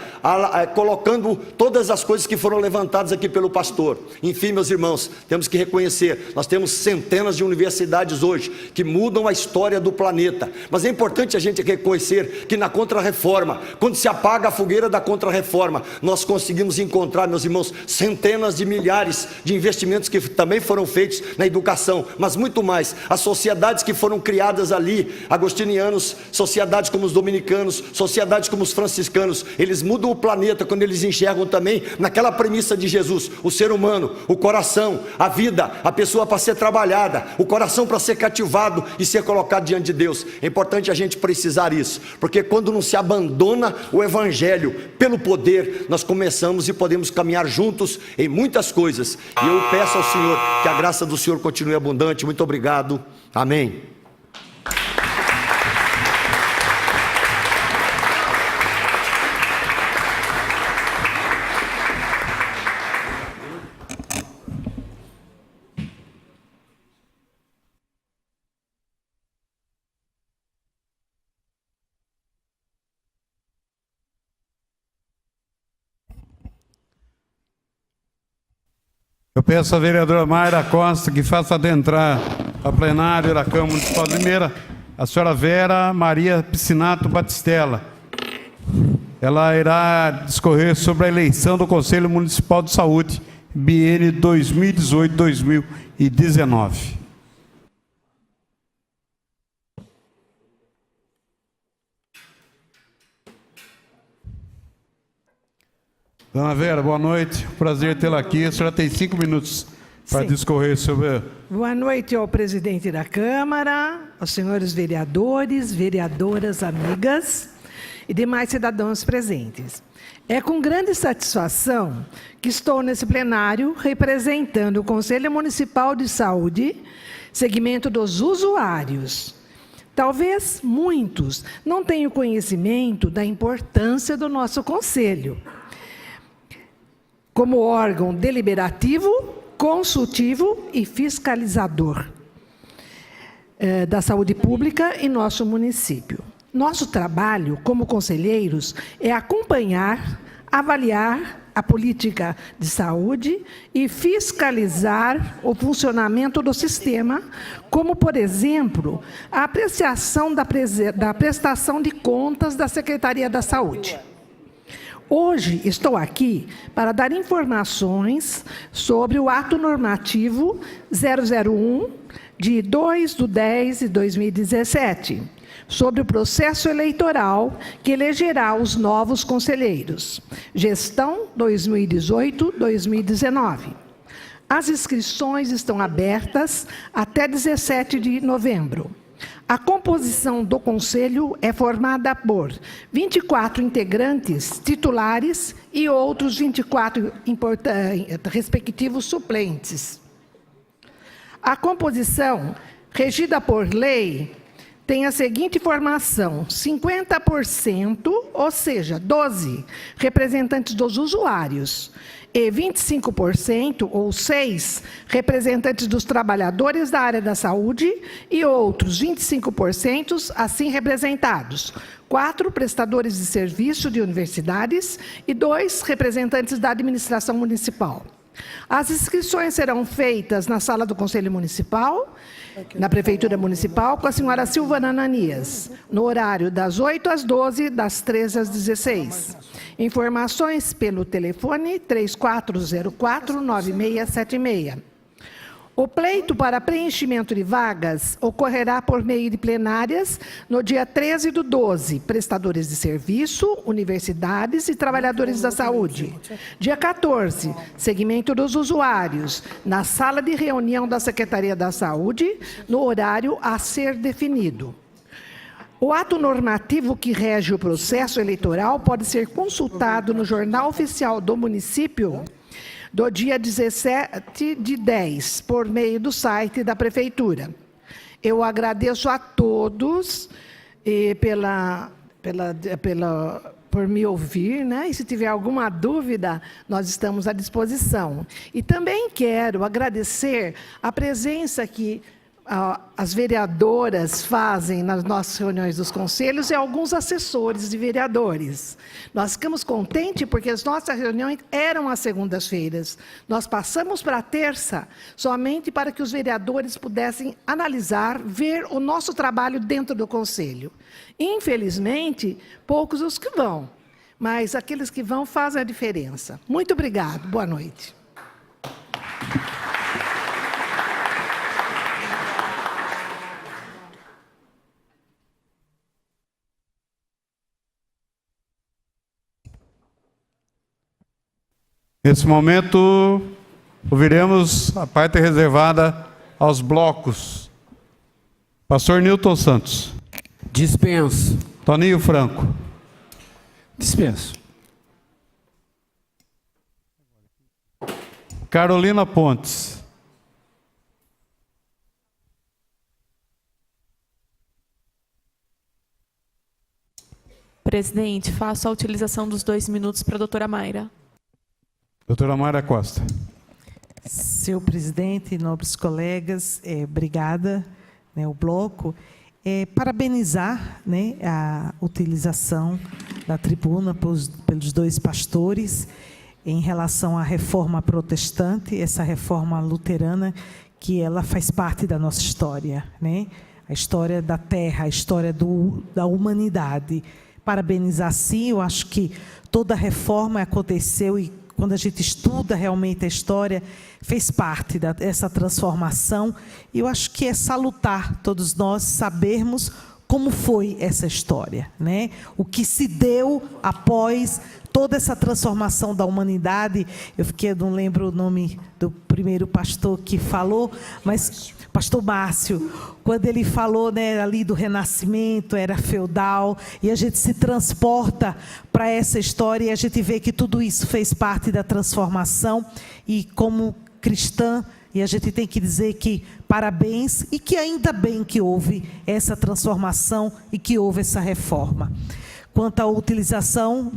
S14: colocando todas as coisas que foram levantadas aqui pelo pastor. Enfim, meus irmãos, temos que reconhecer, nós temos centenas de universidades hoje que mudam a história do planeta, mas é importante a gente reconhecer que na Contra-Reforma, quando se apaga a fogueira da Contra-Reforma, nós conseguimos encontrar, meus irmãos, centenas de milhares de investimentos que também foram feitos na educação, mas muito mais, as sociedades que foram criadas ali, agostinianos, sociedades como os dominicanos, sociedades como os franciscanos, eles mudam o planeta quando eles enxergam também naquela premissa de Jesus, o ser humano, o coração, a vida, a pessoa para ser trabalhada, o coração para ser cativado e ser colocado diante de Deus. É importante a gente precisar isso, porque quando não se abandona o Evangelho pelo poder, nós começamos e podemos caminhar juntos em muitas coisas. E eu peço ao Senhor que a graça do Senhor continue abundante. Muito obrigado. Amém.
S1: Eu peço à vereadora Mayra Costa que faça adentrar a plenário da Câmara Municipal de Limeira a senhora Vera Maria Piscinato Batistella. Ela irá discorrer sobre a eleição do Conselho Municipal de Saúde, biênio 2018-2019. Dona Vera, boa noite. Prazer tê-la aqui. A senhora tem 5 minutos para discorrer sobre...
S15: Boa noite ao presidente da Câmara, aos senhores vereadores, vereadoras, amigas e demais cidadãos presentes. É com grande satisfação que estou nesse plenário representando o Conselho Municipal de Saúde, segmento dos usuários. Talvez muitos não tenham conhecimento da importância do nosso conselho. como órgão deliberativo, consultivo e fiscalizador da saúde pública em nosso município. Nosso trabalho como conselheiros é acompanhar, avaliar a política de saúde e fiscalizar o funcionamento do sistema, como, por exemplo, a apreciação da prestação de contas da Secretaria da Saúde. Hoje estou aqui para dar informações sobre o ato normativo 001 de 2/10/2017, sobre o processo eleitoral que elegerá os novos conselheiros. Gestão 2018-2019. As inscrições estão abertas até 17 de novembro. A composição do Conselho é formada por 24 integrantes titulares e outros 24 respectivos suplentes. A composição, regida por lei, tem a seguinte formação: 50%, ou seja, 12 representantes dos usuários, e 25%, ou 6, representantes dos trabalhadores da área da saúde e outros 25% assim representados, 4 prestadores de serviço de universidades e 2 representantes da administração municipal. As inscrições serão feitas na sala do Conselho Municipal, na Prefeitura Municipal, com a senhora Silvana Ananias, no horário das 8 às 12, das 13 às 16. Informações pelo telefone 3404-9676. O pleito para preenchimento de vagas ocorrerá por meio de plenárias no dia 13/12, prestadores de serviço, universidades e trabalhadores da saúde. Dia 14, segmento dos usuários, na sala de reunião da Secretaria da Saúde, no horário a ser definido. O ato normativo que rege o processo eleitoral pode ser consultado no Jornal Oficial do Município do dia 17/10, por meio do site da Prefeitura. Eu agradeço a todos por me ouvir, né? E se tiver alguma dúvida, nós estamos à disposição. E também quero agradecer a presença que as vereadoras fazem nas nossas reuniões dos conselhos e alguns assessores de vereadores. Nós ficamos contentes porque as nossas reuniões eram às segundas-feiras. Nós passamos para a terça somente para que os vereadores pudessem analisar, ver o nosso trabalho dentro do conselho. Infelizmente, poucos os que vão, mas aqueles que vão fazem a diferença. Muito obrigado. Boa noite.
S1: Nesse momento, ouviremos a parte reservada aos blocos. Pastor Newton Santos.
S8: Dispenso.
S1: Toninho Franco.
S5: Dispenso.
S1: Carolina Pontes.
S4: Presidente, faço a utilização dos 2 minutos para a doutora Mayra.
S1: Doutora Mayra Costa.
S16: Senhor presidente, nobres colegas, obrigada, o bloco. Parabenizar a utilização da tribuna pelos 2 pastores em relação à reforma protestante, essa reforma luterana, que ela faz parte da nossa história, a história da terra, a história da humanidade. Parabenizar, sim, eu acho que toda reforma aconteceu e quando a gente estuda realmente a história, fez parte dessa transformação. E eu acho que é salutar todos nós sabermos como foi essa história, o que se deu após toda essa transformação da humanidade. Eu não lembro o nome do primeiro pastor que falou, mas pastor Márcio, quando ele falou ali do renascimento, era feudal, e a gente se transporta para essa história e a gente vê que tudo isso fez parte da transformação. E como cristã, e a gente tem que dizer que parabéns, e que ainda bem que houve essa transformação e que houve essa reforma. Quanto à utilização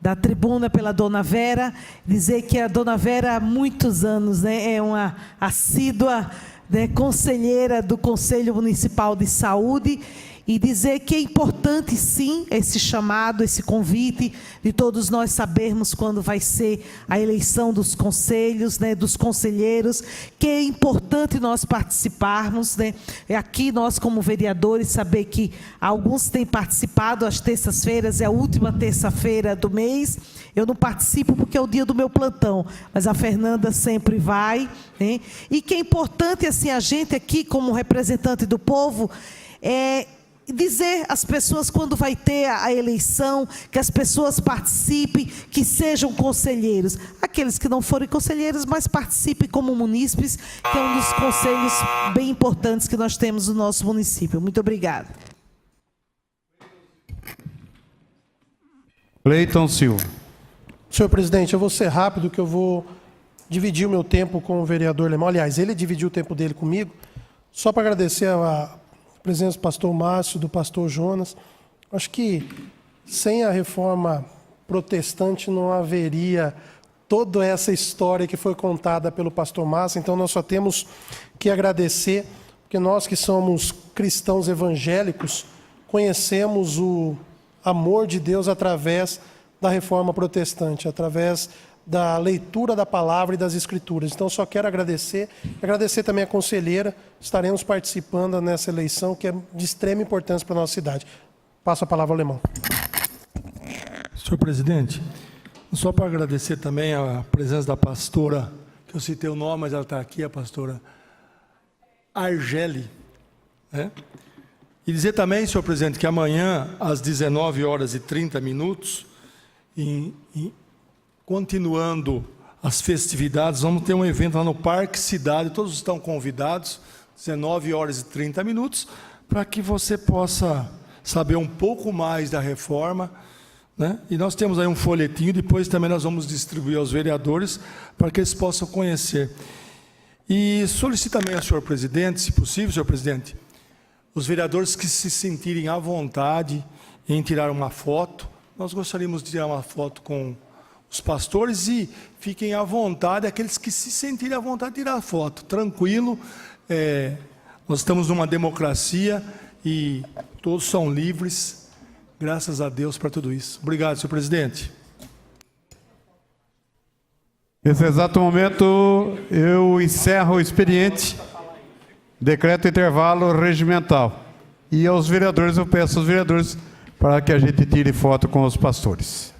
S16: da tribuna pela Dona Vera, dizer que a Dona Vera há muitos anos, né, é uma assídua, né, conselheira do Conselho Municipal de Saúde, e dizer que é importante, sim, esse chamado, esse convite de todos nós sabermos quando vai ser a eleição dos conselhos, né, dos conselheiros, que é importante nós participarmos, né, aqui nós como vereadores saber que alguns têm participado, às terças-feiras é a última terça-feira do mês, eu não participo porque é o dia do meu plantão, mas a Fernanda sempre vai, né, e que é importante, assim, a gente aqui como representante do povo, dizer às pessoas quando vai ter a eleição, que as pessoas participem, que sejam conselheiros. Aqueles que não forem conselheiros, mas participem como munícipes, que é um dos conselhos bem importantes que nós temos no nosso município. Muito obrigada.
S1: Cleiton Silva.
S6: Senhor presidente, eu vou ser rápido, que eu vou dividir o meu tempo com o vereador Lemão. Aliás, ele dividiu o tempo dele comigo, só para agradecer a presença do pastor Márcio, do pastor Jonas. Acho que sem a reforma protestante não haveria toda essa história que foi contada pelo pastor Márcio, então nós só temos que agradecer, porque nós que somos cristãos evangélicos, conhecemos o amor de Deus através da reforma protestante, através da leitura da palavra e das escrituras. Então, só quero agradecer também a conselheira, estaremos participando nessa eleição, que é de extrema importância para a nossa cidade. Passo a palavra ao Alemão.
S3: Senhor presidente, só para agradecer também a presença da pastora, que eu citei o nome, mas ela está aqui, a pastora Argeli, né? E dizer também, senhor presidente, que amanhã, às 19h30, continuando as festividades, vamos ter um evento lá no Parque Cidade, todos estão convidados, 19h30, para que você possa saber um pouco mais da reforma, né? E nós temos aí um folhetinho, depois também nós vamos distribuir aos vereadores, para que eles possam conhecer. E solicito também ao senhor presidente, se possível, senhor presidente, os vereadores que se sentirem à vontade em tirar uma foto, nós gostaríamos de tirar uma foto com os pastores, e fiquem à vontade, aqueles que se sentirem à vontade de tirar foto, tranquilo, nós estamos numa democracia e todos são livres, graças a Deus por tudo isso. Obrigado, senhor presidente.
S1: Nesse exato momento, eu encerro o expediente, decreto intervalo regimental. E aos vereadores, eu peço aos vereadores para que a gente tire foto com os pastores.